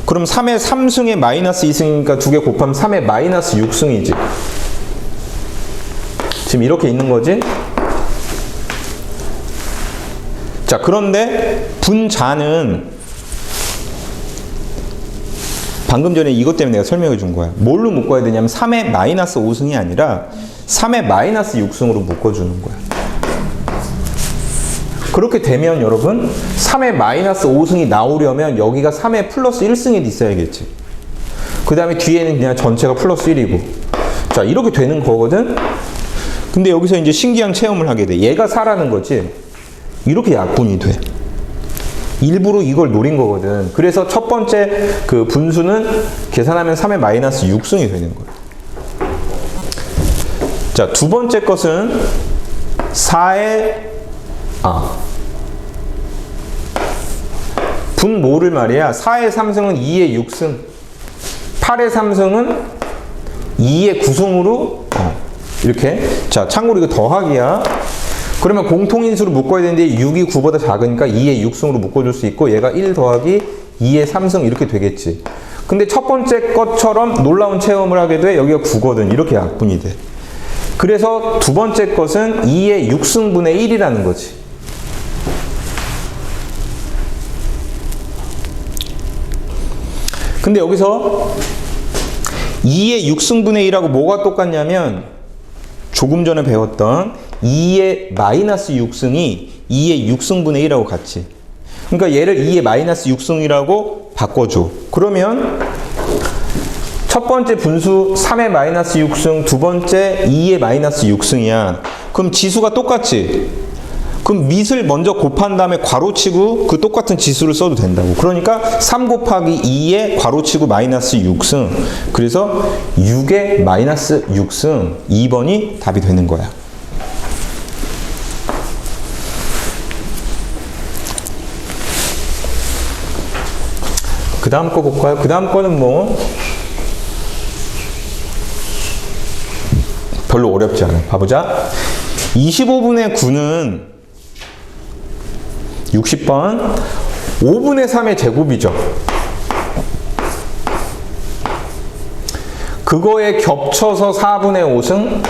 그럼 3에 3승에 마이너스 2승이니까 두 개 곱하면 3에 마이너스 6승이지. 지금 이렇게 있는 거지. 자, 그런데 분자는 방금 전에 이것 때문에 내가 설명해 준 거야. 뭘로 묶어야 되냐면 3에 마이너스 5승이 아니라 3에 마이너스 6승으로 묶어주는 거야. 그렇게 되면 여러분 3에 마이너스 5승이 나오려면 여기가 3에 플러스 1승이 있어야겠지. 그 다음에 뒤에는 그냥 전체가 플러스 1이고 자, 이렇게 되는 거거든. 근데 여기서 이제 신기한 체험을 하게 돼. 얘가 4라는 거지. 이렇게 약분이 돼. 일부러 이걸 노린 거거든. 그래서 첫 번째 그 분수는 계산하면 3의 마이너스 6승이 되는 거야. 자, 두 번째 것은 4의 분모를 말이야. 4의 3승은 2의 6승, 8의 3승은 2의 9승으로 이렇게. 자, 참고로 이거 더하기야. 그러면 공통인수로 묶어야 되는데 6이 9보다 작으니까 2의 6승으로 묶어줄 수 있고, 얘가 1 더하기 2의 3승 이렇게 되겠지. 근데 첫 번째 것처럼 놀라운 체험을 하게 돼. 여기가 9거든. 이렇게 약분이 돼. 그래서 두 번째 것은 2의 6승분의 1이라는 거지. 근데 여기서 2의 6승분의 1하고 뭐가 똑같냐면, 조금 전에 배웠던 2의 마이너스 6승이 2의 6승분의 1하고 같이. 그러니까 얘를 2의 마이너스 6승이라고 바꿔줘. 그러면 첫 번째 분수 3의 마이너스 6승, 두 번째 2의 마이너스 6승이야. 그럼 지수가 똑같지? 그럼 밑을 먼저 곱한 다음에 괄호치고 그 똑같은 지수를 써도 된다고. 그러니까 3 곱하기 2에 괄호치고 마이너스 6승. 그래서 6의 마이너스 6승. 2번이 답이 되는 거야. 그 다음 거 볼까요? 그 다음 거는 뭐 별로 어렵지 않아. 봐보자. 25분의 9는 60번 5분의 3의 제곱이죠. 그거에 겹쳐서 4분의 5승,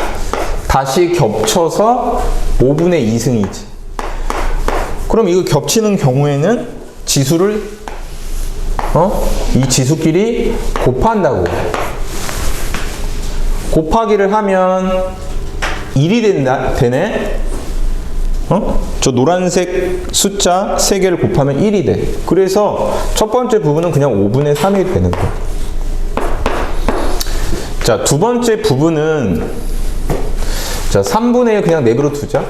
다시 겹쳐서 5분의 2승이지. 그럼 이거 겹치는 경우에는 지수를 이 지수끼리 곱한다고. 곱하기를 하면 1이 되네? 저 노란색 숫자 3개를 곱하면 1이 돼. 그래서 첫 번째 부분은 그냥 5분의 3이 되는 거야. 자, 두 번째 부분은 자, 3분의 1 그냥 내버려 두자.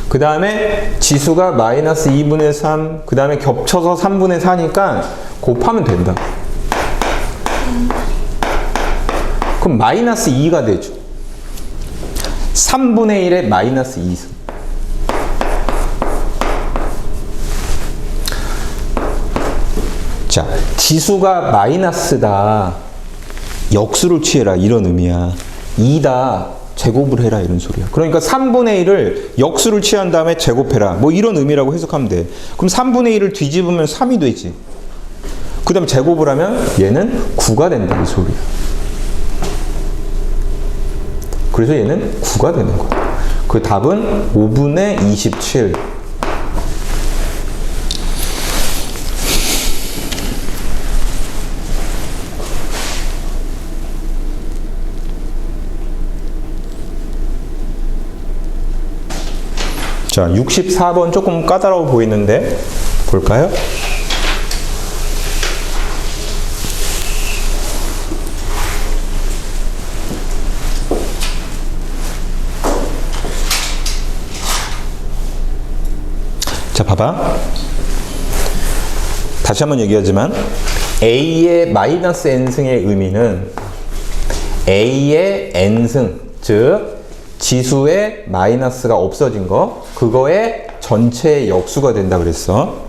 그 다음에 지수가 마이너스 2분의 3, 그 다음에 겹쳐서 3분의 4니까 곱하면 된다. 그럼 마이너스 2가 되죠. 3분의 1에 마이너스 2승. 자, 지수가 마이너스다. 역수를 취해라. 이런 의미야. 2다. 제곱을 해라. 이런 소리야. 그러니까 3분의 1을 역수를 취한 다음에 제곱해라. 뭐 이런 의미라고 해석하면 돼. 그럼 3분의 1을 뒤집으면 3이 되지. 그 다음에 제곱을 하면 얘는 9가 된다. 이 소리야. 그래서 얘는 9가 되는 거야. 그 답은 5분의 27. 자, 64번 조금 까다로워 보이는데 볼까요? 자, 봐봐. 다시 한번 얘기하지만 A의 마이너스 n승의 의미는 A의 n승, 즉 지수의 마이너스가 없어진 거, 그거의 전체의 역수가 된다 그랬어.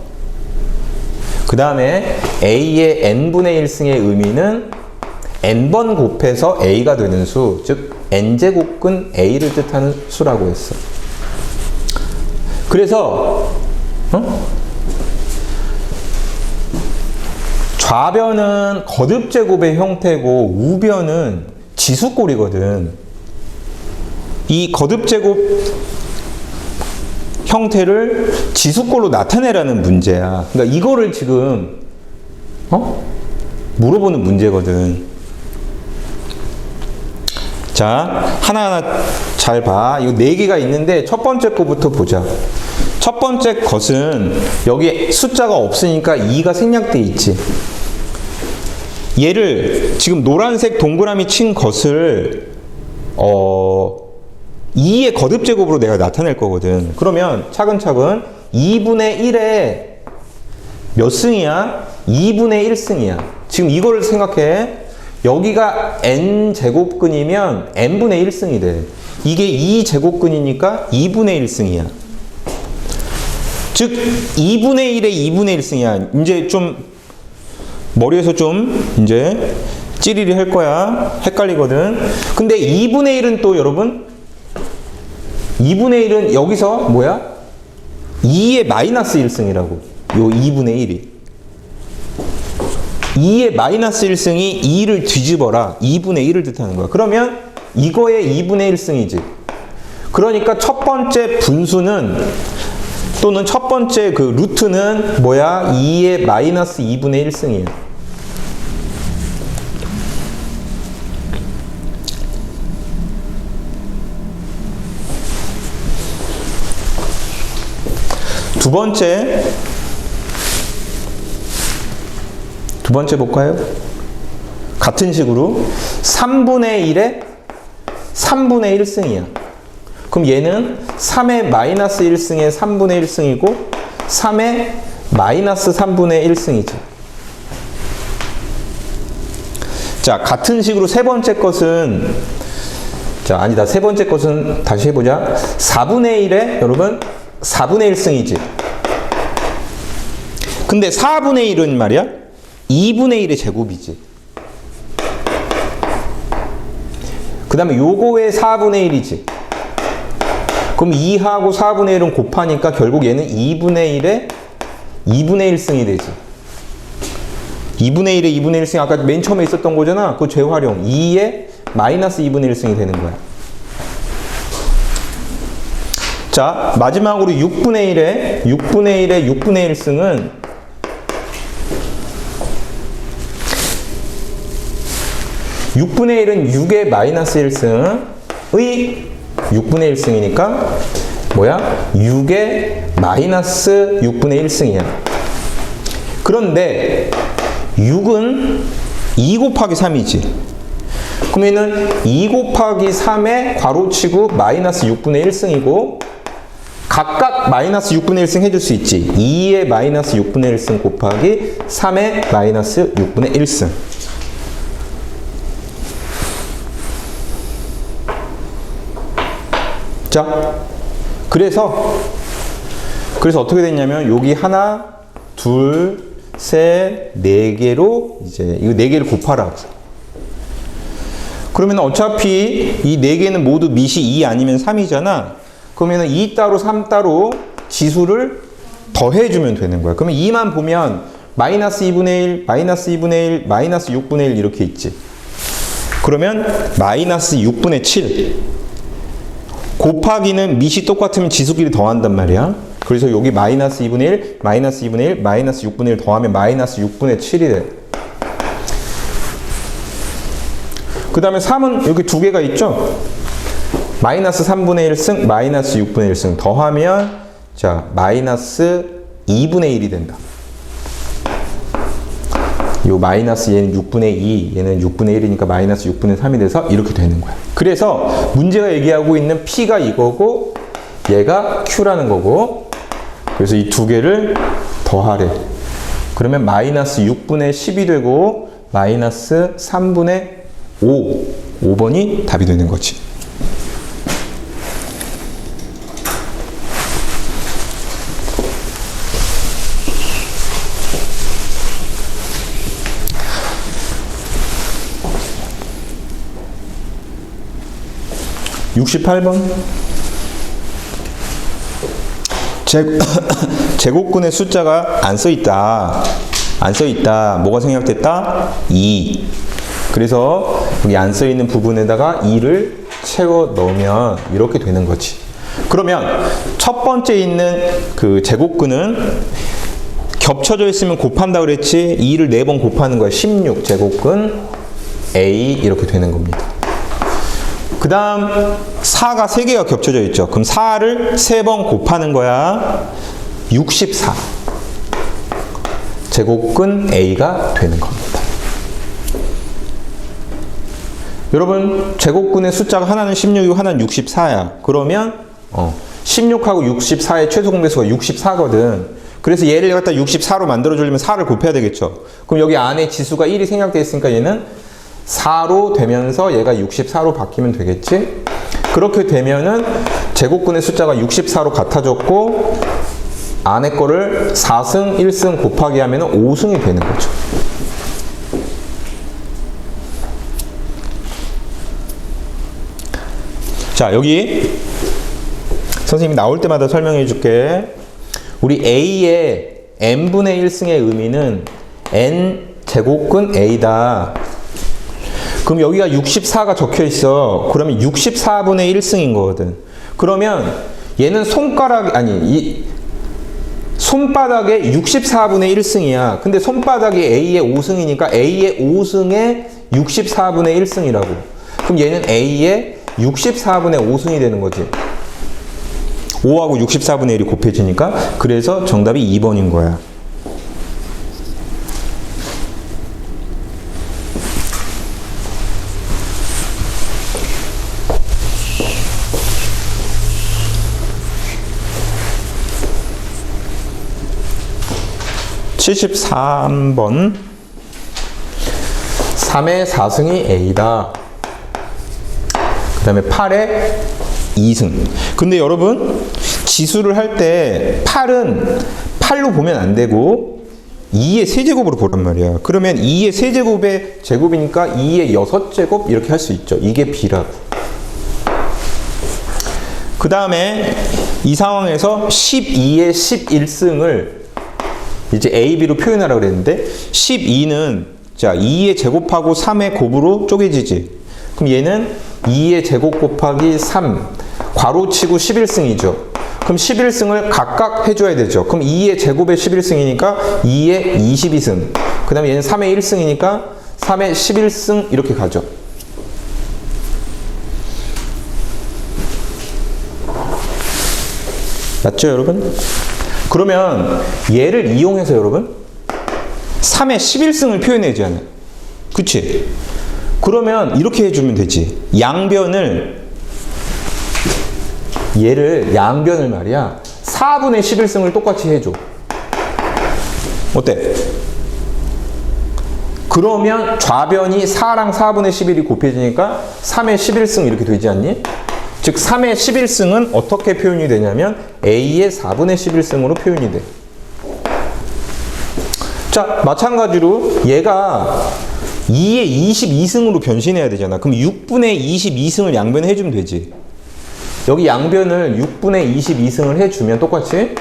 그 다음에 A의 n분의 1승의 의미는 n번 곱해서 A가 되는 수, 즉 n제곱근 A를 뜻하는 수라고 했어. 그래서 좌변은 거듭제곱의 형태고 우변은 지수꼴이거든. 이 거듭제곱 형태를 지수꼴로 나타내라는 문제야. 그러니까 이거를 지금 물어보는 문제거든. 자, 하나하나 잘 봐. 이거 4개가 있는데 첫 번째 거부터 보자. 첫 번째 것은 여기 숫자가 없으니까 2가 생략돼 있지. 얘를 지금 노란색 동그라미 친 것을 2의 거듭제곱으로 내가 나타낼 거거든. 그러면 차근차근 2분의 1에 몇 승이야? 2분의 1승이야. 지금 이거를 생각해. 여기가 n제곱근이면 n분의 1승이 돼. 이게 2제곱근이니까 2분의 1승이야. 즉 2분의 1에 2분의 1승이야. 이제 좀 머리에서 좀 이제 찌리리 할 거야. 헷갈리거든. 근데 2분의 1은 또 여러분 2분의 1은 여기서 뭐야? 2의 마이너스 1승이라고. 요 2분의 1이. 2의 마이너스 1승이 2를 뒤집어라. 2분의 1을 뜻하는 거야. 그러면 이거의 2분의 1승이지. 그러니까 첫 번째 분수는 또는 첫 번째 그 루트는 뭐야? 2의 마이너스 2분의 1승이야. 두 번째 볼까요? 같은 식으로 3분의 1에 3분의 1승이야. 그럼 얘는 3의 마이너스 1승의 3분의 1승이고 3의 마이너스 3분의 1승이지. 자, 같은 식으로 세 번째 것은 아니다. 세 번째 것은 다시 해보자. 4분의 1에 여러분 4분의 1승이지. 근데 4분의 1은 말이야 2분의 1의 제곱이지. 그 다음에 요거의 4분의 1이지. 그럼 2하고 4분의 1은 곱하니까 결국 얘는 2분의 1에 2분의 1승이 되지. 2분의 1에 2분의 1승이 아까 맨 처음에 있었던 거잖아. 그거 재활용. 2에 마이너스 2분의 1승이 되는 거야. 자, 마지막으로 6분의 1에 6분의 1승은 6분의 1은 6의 마이너스 1승의 6분의 1승이니까 뭐야? 6의 마이너스 6분의 1승이야. 그런데 6은 2 곱하기 3이지. 그러면은 2 곱하기 3에 괄호치고 마이너스 6분의 1승이고 각각 마이너스 6분의 1승 해줄 수 있지. 2의 마이너스 6분의 1승 곱하기 3의 마이너스 6분의 1승. 자, 그래서 어떻게 됐냐면 여기 하나, 둘, 셋, 네 개로 이제 이거 네 개를 곱하라고. 그러면 어차피 이 네 개는 모두 밑이 2 아니면 3이잖아. 그러면 2 따로 3 따로 지수를 더해주면 되는 거야. 그러면 2만 보면 마이너스 2분의 1, 마이너스 2분의 1, 마이너스 6분의 1 이렇게 있지. 그러면 마이너스 6분의 7. 곱하기는 밑이 똑같으면 지수끼리 더한단 말이야. 그래서 여기 마이너스 2분의 1, 마이너스 2분의 1, 마이너스 6분의 1 더하면 마이너스 6분의 7이 돼. 그 다음에 3은 여기 두 개가 있죠? 마이너스 3분의 1승, 마이너스 6분의 1승 더하면 자 마이너스 2분의 1이 된다. 요 마이너스 얘는 6분의 2, 얘는 6분의 1이니까 마이너스 6분의 3이 돼서 이렇게 되는 거야. 그래서 문제가 얘기하고 있는 P가 이거고 얘가 Q라는 거고 그래서 이 두 개를 더하래. 그러면 마이너스 6분의 10이 되고 마이너스 3분의 5번이 답이 되는 거지. (68번) 제곱근의 숫자가 안 써있다. 뭐가 생략됐다? 2. 그래서 여기 안 써있는 부분에다가 2를 채워 넣으면 이렇게 되는 거지. 그러면 첫 번째 있는 그 제곱근은 겹쳐져 있으면 곱한다 그랬지. 2를 4번 곱하는 거야. 16 제곱근 A 이렇게 되는 겁니다. 그 다음 4가 3개가 겹쳐져 있죠. 그럼 4를 3번 곱하는 거야. 64 제곱근 A가 되는 겁니다. 여러분 제곱근의 숫자가 하나는 16이고 하나는 64야. 그러면 16하고 64의 최소 공배수가 64거든. 그래서 얘를 갖다 64로 만들어주려면 4를 곱해야 되겠죠. 그럼 여기 안에 지수가 1이 생략되어 있으니까 얘는 4로 되면서 얘가 64로 바뀌면 되겠지. 그렇게 되면은 제곱근의 숫자가 64로 같아졌고 안에 거를 4승 1승 곱하기 하면 5승이 되는 거죠. 자, 여기 선생님이 나올 때마다 설명해 줄게. 우리 A의 n분의 1승의 의미는 n 제곱근 A다. 그럼 여기가 64가 적혀 있어. 그러면 64분의 1승인 거거든. 그러면 얘는 손바닥에 64분의 1승이야. 근데 손바닥이 A의 5승이니까 A의 5승에 64분의 1승이라고. 그럼 얘는 A의 64분의 5승이 되는 거지. 5하고 64분의 1이 곱해지니까. 그래서 정답이 2번인 거야. (73번) 3의 4승이 A다. 그 다음에 8의 2승. 근데 여러분 지수를 할 때 8은 8로 보면 안 되고 2의 세제곱으로 보란 말이야. 그러면 2의 세제곱의 제곱이니까 2의 6제곱 이렇게 할 수 있죠. 이게 B라고. 그 다음에 이 상황에서 12의 11승을 이제 A, B로 표현하라고 그랬는데 12는 자 2의 제곱하고 3의 곱으로 쪼개지지. 그럼 얘는 2의 제곱 곱하기 3 괄호치고 11승이죠. 그럼 11승을 각각 해줘야 되죠. 그럼 2의 제곱의 11승이니까 2의 22승. 그 다음에 얘는 3의 1승이니까 3의 11승 이렇게 가죠. 맞죠 여러분? 그러면 얘를 이용해서 여러분 3의 11승을 표현해주잖아요. 그치? 그러면 이렇게 해주면 되지. 얘를 양변을 말이야 4분의 11승을 똑같이 해줘. 어때? 그러면 좌변이 4랑 4분의 11이 곱해지니까 3의 11승 이렇게 되지 않니? 즉 3의 11승은 어떻게 표현이 되냐면 A의 4분의 11승으로 표현이 돼. 자, 마찬가지로 얘가 2의 22승으로 변신해야 되잖아. 그럼 6분의 22승을 양변에 해주면 되지. 여기 양변을 6분의 22승을 해주면 똑같이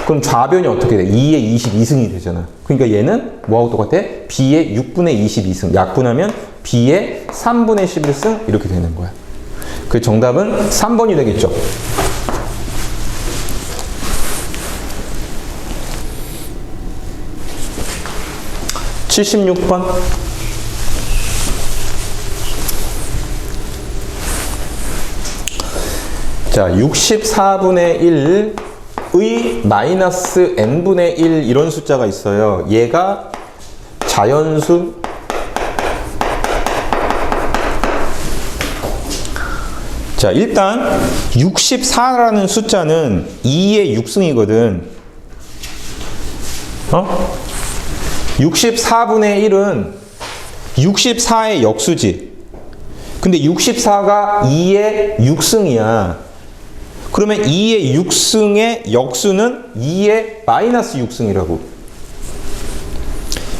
그럼 좌변이 어떻게 돼? 2의 22승이 되잖아. 그러니까 얘는 뭐하고 똑같아? B의 6분의 22승 약분하면 B의 3분의 11승 이렇게 되는 거야. 그 정답은 3번이 되겠죠. (76번) 자, 64분의 1의 마이너스 n분의 1 이런 숫자가 있어요. 얘가 자연수 자, 일단 64라는 숫자는 2의 6승이거든. 64분의 1은 64의 역수지. 근데 64가 2의 6승이야. 그러면 2의 6승의 역수는 2의 마이너스 6승이라고.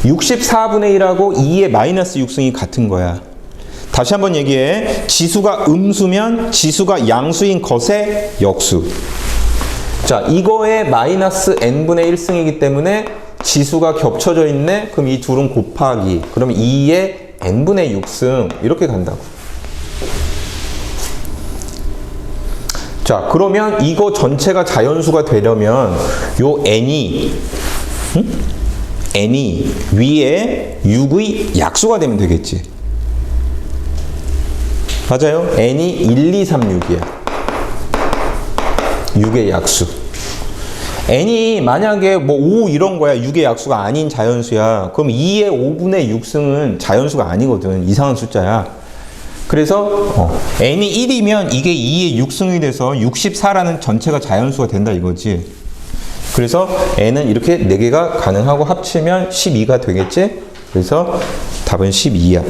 64분의 1하고 2의 마이너스 6승이 같은 거야. 다시 한번 얘기해. 지수가 음수면 지수가 양수인 것의 역수. 자, 이거의 마이너스 n분의 1승이기 때문에 지수가 겹쳐져 있네. 그럼 이 둘은 곱하기. 그럼 2의 n분의 6승 이렇게 간다고. 자, 그러면 이거 전체가 자연수가 되려면 요 n이 위에 6의 약수가 되면 되겠지. 맞아요. n이 1, 2, 3, 6이야. 6의 약수. n이 만약에 뭐 5 이런 거야. 6의 약수가 아닌 자연수야. 그럼 2의 5분의 6승은 자연수가 아니거든. 이상한 숫자야. 그래서 n이 1이면 이게 2의 6승이 돼서 64라는 전체가 자연수가 된다 이거지. 그래서 n은 이렇게 4개가 가능하고 합치면 12가 되겠지? 그래서 답은 12야.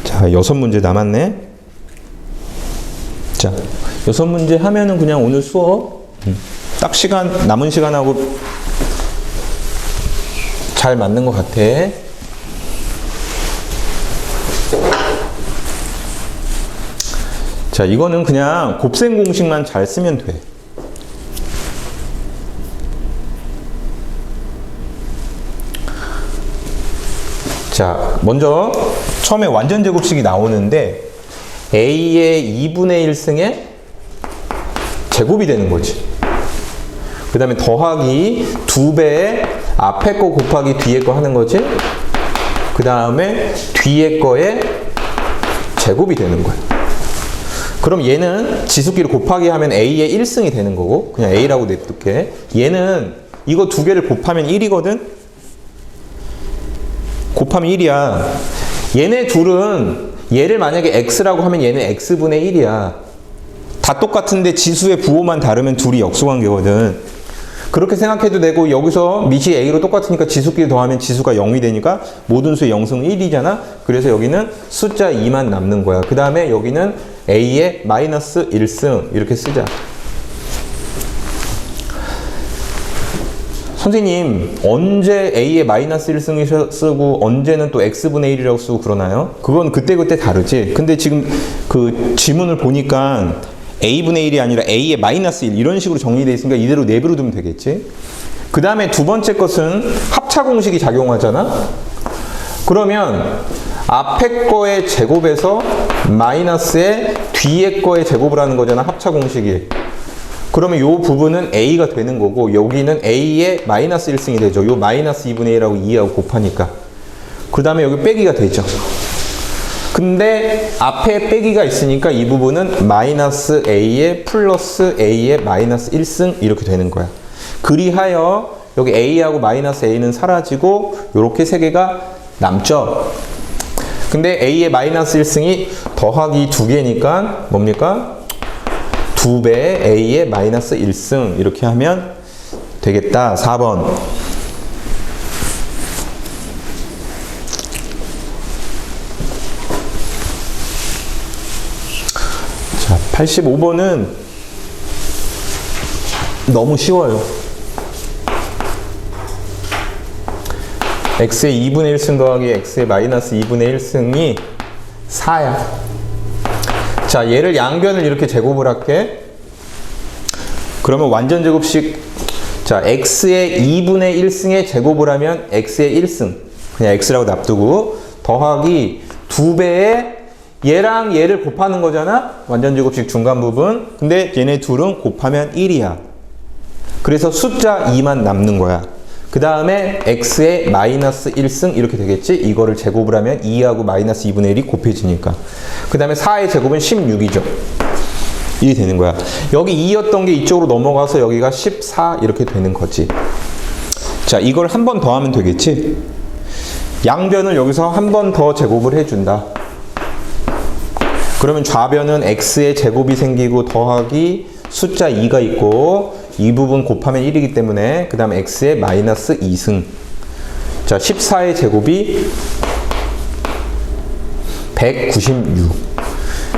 자, 6문제 남았네. 자, 6문제 하면은 그냥 오늘 수업 딱 남은 시간하고 잘 맞는 것 같아. 자, 이거는 그냥 곱셈 공식만 잘 쓰면 돼. 자, 먼저 처음에 완전 제곱식이 나오는데 a의 2분의 1승의 제곱이 되는 거지. 그 다음에 더하기 2배의 앞에 거 곱하기 뒤에 거 하는 거지. 그 다음에 뒤에 거의 제곱이 되는 거야. 그럼 얘는 지수끼리 곱하기 하면 a의 1승이 되는 거고, 그냥 a라고 냅둘게. 얘는 이거 두 개를 곱하면 1이거든? 곱하면 1이야. 얘네 둘은 얘를 만약에 x라고 하면 얘는 x분의 1이야. 다 똑같은데 지수의 부호만 다르면 둘이 역수관계거든. 그렇게 생각해도 되고, 여기서 밑이 a로 똑같으니까 지수끼리 더하면 지수가 0이 되니까 모든 수의 0승은 1이잖아. 그래서 여기는 숫자 2만 남는 거야. 그 다음에 여기는 a의 마이너스 1승 이렇게 쓰자. 선생님, 언제 a의 마이너스 1승을 쓰고 언제는 또 x분의 1이라고 쓰고 그러나요? 그건 그때그때 다르지. 근데 지금 그 지문을 보니까 a분의 1이 아니라 a의 마이너스 1 이런 식으로 정리되어 있으니까 이대로 내버려 두면 되겠지. 그 다음에 두 번째 것은 합차 공식이 작용하잖아. 그러면 앞에 거의 제곱에서 마이너스의 뒤에 거의 제곱을 하는 거잖아, 합차 공식이. 그러면 요 부분은 a가 되는 거고, 여기는 a의 마이너스 1승이 되죠. 요 마이너스 2분의 1하고 2하고 곱하니까. 그 다음에 여기 빼기가 되죠. 근데 앞에 빼기가 있으니까 이 부분은 마이너스 a의 플러스 a의 마이너스 1승 이렇게 되는 거야. 그리하여 여기 a하고 마이너스 a는 사라지고 요렇게 세 개가 남죠. 근데 a의 마이너스 1승이 더하기 2개니까 뭡니까? 2배의 a의 마이너스 1승 이렇게 하면 되겠다. 4번. 자, 85번은 너무 쉬워요. x의 2분의 1승 더하기 x의 마이너스 2분의 1승이 4야. 자, 얘를 양변을 이렇게 제곱을 할게. 그러면 완전 제곱식, 자, x의 2분의 1승에 제곱을 하면 x의 1승, 그냥 x라고 놔두고, 더하기 2배의 얘랑 얘를 곱하는 거잖아? 완전 제곱식 중간 부분. 근데 얘네 둘은 곱하면 1이야. 그래서 숫자 2만 남는 거야. 그 다음에 x의 마이너스 1승 이렇게 되겠지? 이거를 제곱을 하면 2하고 마이너스 2분의 1이 곱해지니까. 그 다음에 4의 제곱은 16이죠. 1이 되는 거야. 여기 2였던 게 이쪽으로 넘어가서 여기가 14 이렇게 되는 거지. 자, 이걸 한 번 더 하면 되겠지? 양변을 여기서 한 번 더 제곱을 해준다. 그러면 좌변은 x의 제곱이 생기고 더하기 숫자 2가 있고 이 부분 곱하면 1이기 때문에 그 다음에 x의 마이너스 2승. 자, 14의 제곱이 196.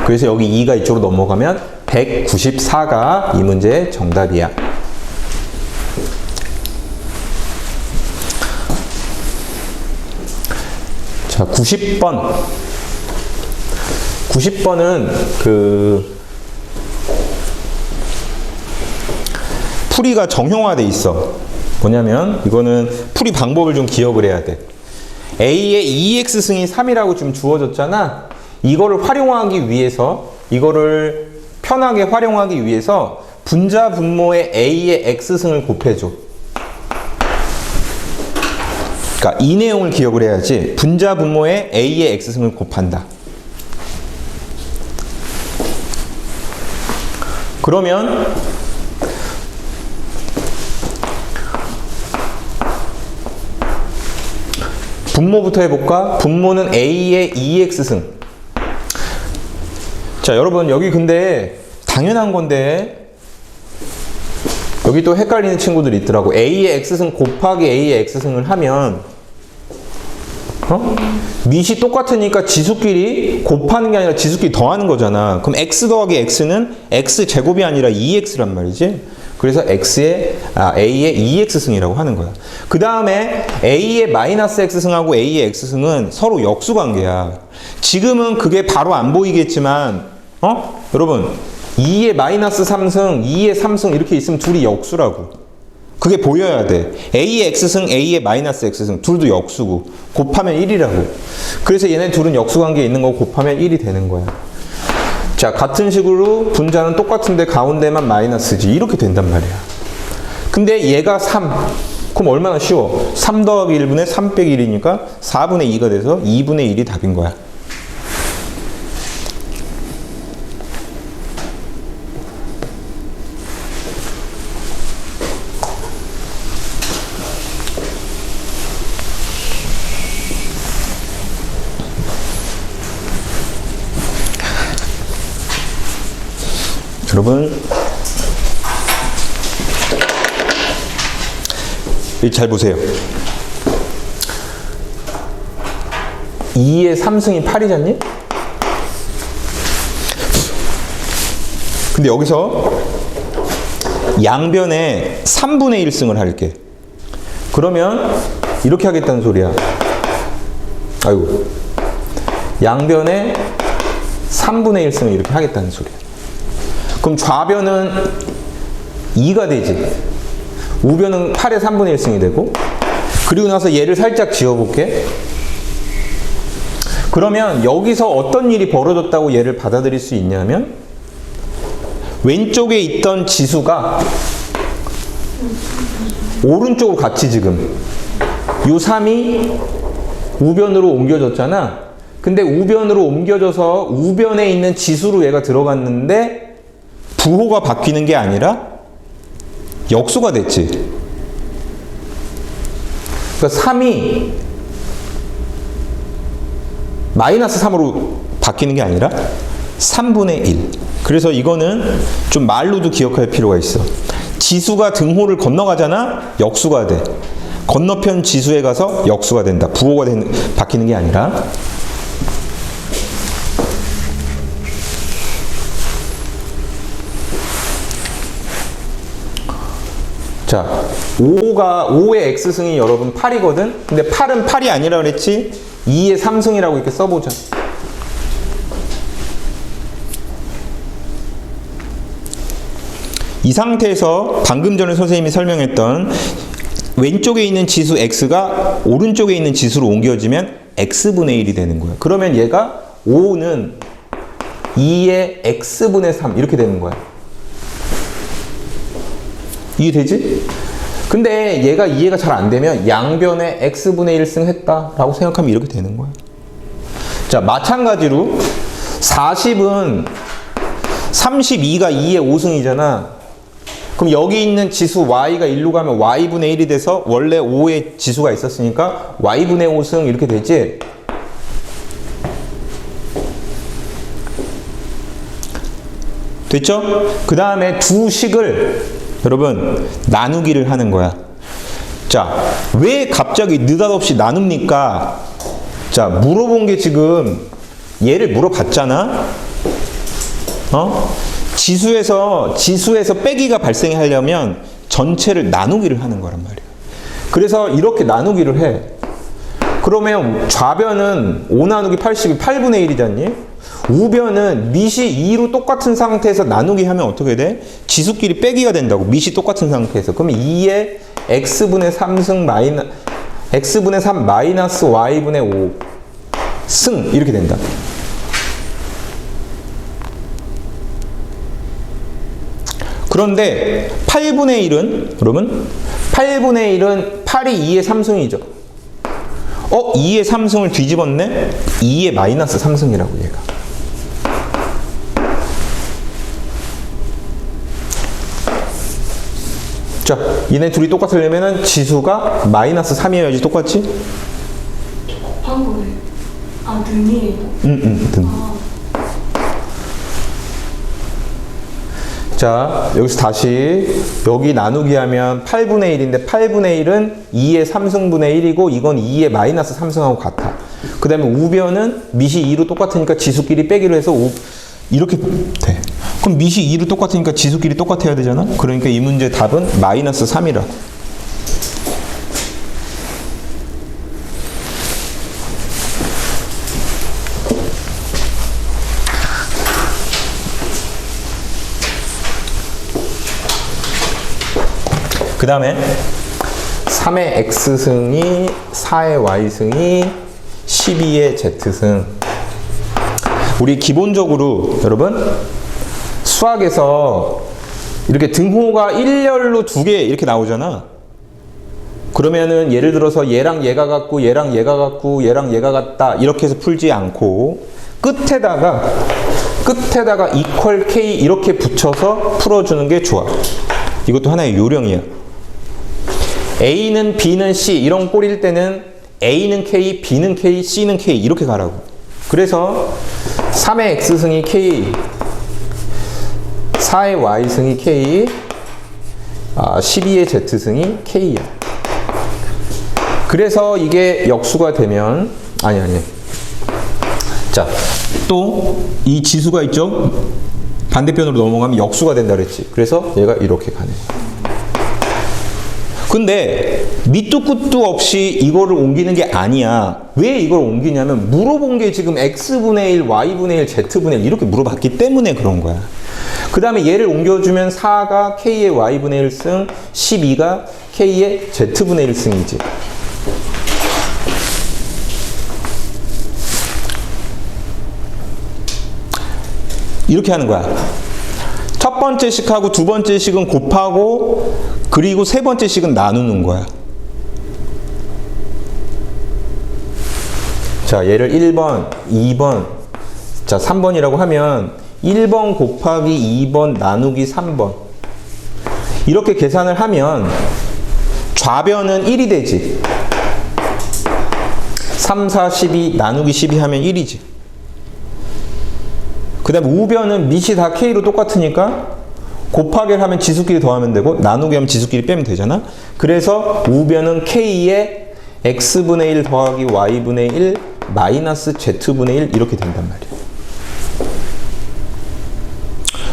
그래서 여기 2가 이쪽으로 넘어가면 194가 이 문제의 정답이야. 자, 90번. 90번은 풀이가 정형화돼 있어. 뭐냐면 이거는 풀이 방법을 좀 기억을 해야 돼. a의 2x승이 3이라고 좀 주어졌잖아. 이거를 활용하기 위해서, 이거를 편하게 활용하기 위해서 분자 분모에 a의 x승을 곱해줘. 그러니까 이 내용을 기억을 해야지. 분자 분모에 a의 x승을 곱한다. 그러면 분모부터 해볼까? 분모는 A의 2X승. 자, 여러분 여기 근데 당연한 건데 여기 또 헷갈리는 친구들이 있더라고. A의 X승 곱하기 A의 X승을 하면 밑이 똑같으니까 지수끼리 곱하는 게 아니라 지수끼리 더하는 거잖아. 그럼 X 더하기 X는 X제곱이 아니라 2X란 말이지. 그래서 A의 2X승이라고 하는 거야. 그 다음에 A의 마이너스 X승하고 A의 X승은 서로 역수관계야. 지금은 그게 바로 안 보이겠지만 여러분 2의 마이너스 3승, 2의 3승 이렇게 있으면 둘이 역수라고. 그게 보여야 돼. A의 X승, A의 마이너스 X승 둘도 역수고 곱하면 1이라고. 그래서 얘네 둘은 역수관계에 있는 거 곱하면 1이 되는 거야. 자, 같은 식으로 분자는 똑같은데 가운데만 마이너스지. 이렇게 된단 말이야. 근데 얘가 3. 그럼 얼마나 쉬워? 3 더하기 1분의 3 빼기 1이니까 4분의 2가 돼서 2분의 1이 답인 거야. 여러분 잘 보세요. 2의 3승이 8이잖니? 근데 여기서 양변에 3분의 1승을 할게. 그러면 이렇게 하겠다는 소리야. 아이고, 양변에 3분의 1승을 이렇게 하겠다는 소리야. 그럼 좌변은 2가 되지. 우변은 8의 3분의 1승이 되고. 그리고 나서 얘를 살짝 지워볼게. 그러면 여기서 어떤 일이 벌어졌다고 얘를 받아들일 수 있냐면 왼쪽에 있던 지수가 오른쪽으로 같이 지금 요 3이 우변으로 옮겨졌잖아. 근데 우변으로 옮겨져서 우변에 있는 지수로 얘가 들어갔는데 부호가 바뀌는 게 아니라 역수가 됐지. 그러니까 3이 마이너스 3으로 바뀌는 게 아니라 3분의 1. 그래서 이거는 좀 말로도 기억할 필요가 있어. 지수가 등호를 건너가잖아? 역수가 돼. 건너편 지수에 가서 역수가 된다. 부호가 바뀌는 게 아니라. 자, 5의 X승이 여러분 8이거든? 근데 8은 8이 아니라 그랬지? 2의 3승이라고 이렇게 써보자. 이 상태에서 방금 전에 선생님이 설명했던 왼쪽에 있는 지수 X가 오른쪽에 있는 지수로 옮겨지면 X분의 1이 되는 거야. 그러면 얘가 5는 2의 X분의 3 이렇게 되는 거야. 이해되지? 근데 얘가 이해가 잘 안 되면 양변에 X분의 1승 했다라고 생각하면 이렇게 되는 거야. 자, 마찬가지로 40은 32가 2의 5승이잖아. 그럼 여기 있는 지수 Y가 1로 가면 Y분의 1이 돼서 원래 5의 지수가 있었으니까 Y분의 5승 이렇게 되지? 됐죠? 그 다음에 두 식을 여러분 나누기를 하는 거야. 자, 왜 갑자기 느닷없이 나눕니까? 자, 물어본 게 지금 얘를 물어봤잖아. 지수에서 빼기가 발생하려면 전체를 나누기를 하는 거란 말이야. 그래서 이렇게 나누기를 해. 그러면 좌변은 5 나누기 80이 8분의 1이잖니? 우변은 밑이 2로 똑같은 상태에서 나누기 하면 어떻게 돼? 지수끼리 빼기가 된다고. 밑이 똑같은 상태에서. 그러면 2의 x분의 3승 x분의 3 마이너스 y분의 5 승 이렇게 된다. 그런데 8분의 1은 여러분 8분의 1은 8이 2의 3승이죠. 2의 3승을 뒤집었네? 2의 마이너스 3승이라고 얘가. 자, 얘네 둘이 똑같으려면은 지수가 마이너스 3이어야지 똑같지? 곱한 거예요. 아, 등이에요? 등. 자, 여기서 다시 여기 나누기 하면 8분의 1인데 8분의 1은 2의 3승분의 1이고 이건 2의 마이너스 3승하고 같아. 그 다음에 우변은 밑이 2로 똑같으니까 지수끼리 빼기로 해서 이렇게 돼. 그럼 밑이 2로 똑같으니까 지수끼리 똑같아야 되잖아? 그러니까 이 문제 답은 마이너스 3이라고. 그 다음에 3의 x승이 4의 y승이 12의 z승. 우리 기본적으로 여러분 수학에서 이렇게 등호가 일렬로 두 개 이렇게 나오잖아. 그러면은 예를 들어서 얘랑 얘가 같고 얘랑 얘가 같고 얘랑 얘가 같다 이렇게 해서 풀지 않고 끝에다가 equal k 이렇게 붙여서 풀어주는 게 좋아. 이것도 하나의 요령이야. A는 B는 C 이런 꼴일 때는 A는 K, B는 K, C는 K 이렇게 가라고. 그래서 3의 X승이 K, 4의 Y승이 K, 12의 Z승이 K야. 그래서 이게 역수가 되면 아니. 자, 또 이 지수가 있죠? 반대편으로 넘어가면 역수가 된다 그랬지. 그래서 얘가 이렇게 가네. 근데 밑도 끝도 없이 이거를 옮기는 게 아니야. 왜 이걸 옮기냐면 물어본 게 지금 x분의 1, y분의 1, z분의 1 이렇게 물어봤기 때문에 그런 거야. 그 다음에 얘를 옮겨주면 4가 k의 y분의 1승, 12가 k의 z분의 1승이지. 이렇게 하는 거야. 첫 번째 식하고 두 번째 식은 곱하고 그리고 세 번째 식은 나누는 거야. 자, 얘를 1번, 2번, 자 3번이라고 하면 1번 곱하기 2번 나누기 3번 이렇게 계산을 하면 좌변은 1이 되지. 3, 4, 12 나누기 12 하면 1이지. 그 다음에 우변은 밑이 다 K로 똑같으니까 곱하기를 하면 지수끼리 더하면 되고 나누기 하면 지수끼리 빼면 되잖아. 그래서 우변은 K의 X분의 1 더하기 Y분의 1 마이너스 Z분의 1 이렇게 된단 말이야.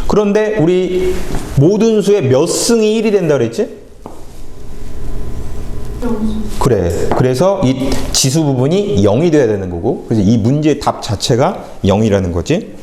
그런데 우리 모든 수의 몇 승이 1이 된다 그랬지? 그래. 그래서 이 지수 부분이 0이 돼야 되는 거고 그래서 이 문제의 답 자체가 0이라는 거지.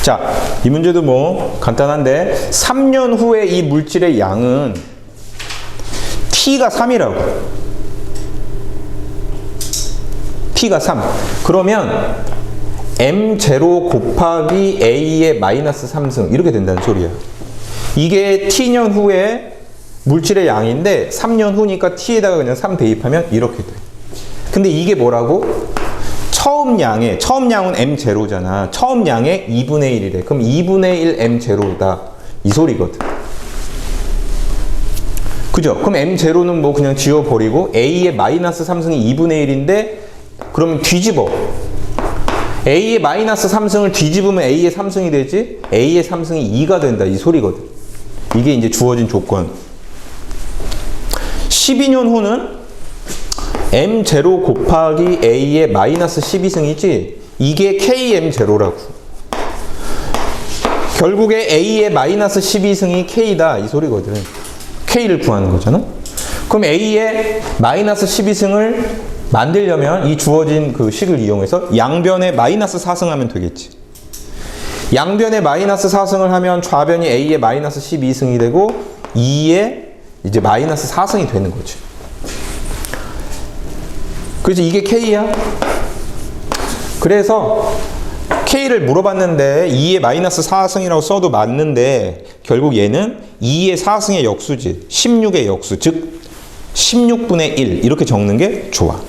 자, 이 문제도 뭐 간단한데 3년 후에 이 물질의 양은 T가 3이라고. T가 3. 그러면 M0 곱하기 A의 마이너스 3승 이렇게 된다는 소리야. 이게 T년 후에 물질의 양인데 3년 후니까 T에다가 그냥 3 대입하면 이렇게 돼. 근데 이게 뭐라고? 처음 양은 M0잖아. 처음 양의 2분의 1이래. 그럼 2분의 1 M0다. 이 소리거든. 그죠? 그럼 M0는 뭐 그냥 지워버리고 A의 마이너스 3승이 2분의 1인데 그러면 뒤집어. A의 마이너스 3승을 뒤집으면 A의 3승이 되지? A의 3승이 2가 된다. 이 소리거든. 이게 이제 주어진 조건. 12년 후는 M0 곱하기 A의 마이너스 12승이지 이게 KM0라고. 결국에 A의 마이너스 12승이 K다 이 소리거든. K를 구하는 거잖아. 그럼 A의 마이너스 12승을 만들려면 이 주어진 그 식을 이용해서 양변에 마이너스 4승 하면 되겠지. 양변에 마이너스 4승을 하면 좌변이 A의 마이너스 12승이 되고 2의 이제 마이너스 4승이 되는 거지. 그래서 이게 K야. 그래서 K를 물어봤는데 2의 마이너스 4승이라고 써도 맞는데 결국 얘는 2의 4승의 역수지. 16의 역수. 즉 16분의 1 이렇게 적는 게 좋아.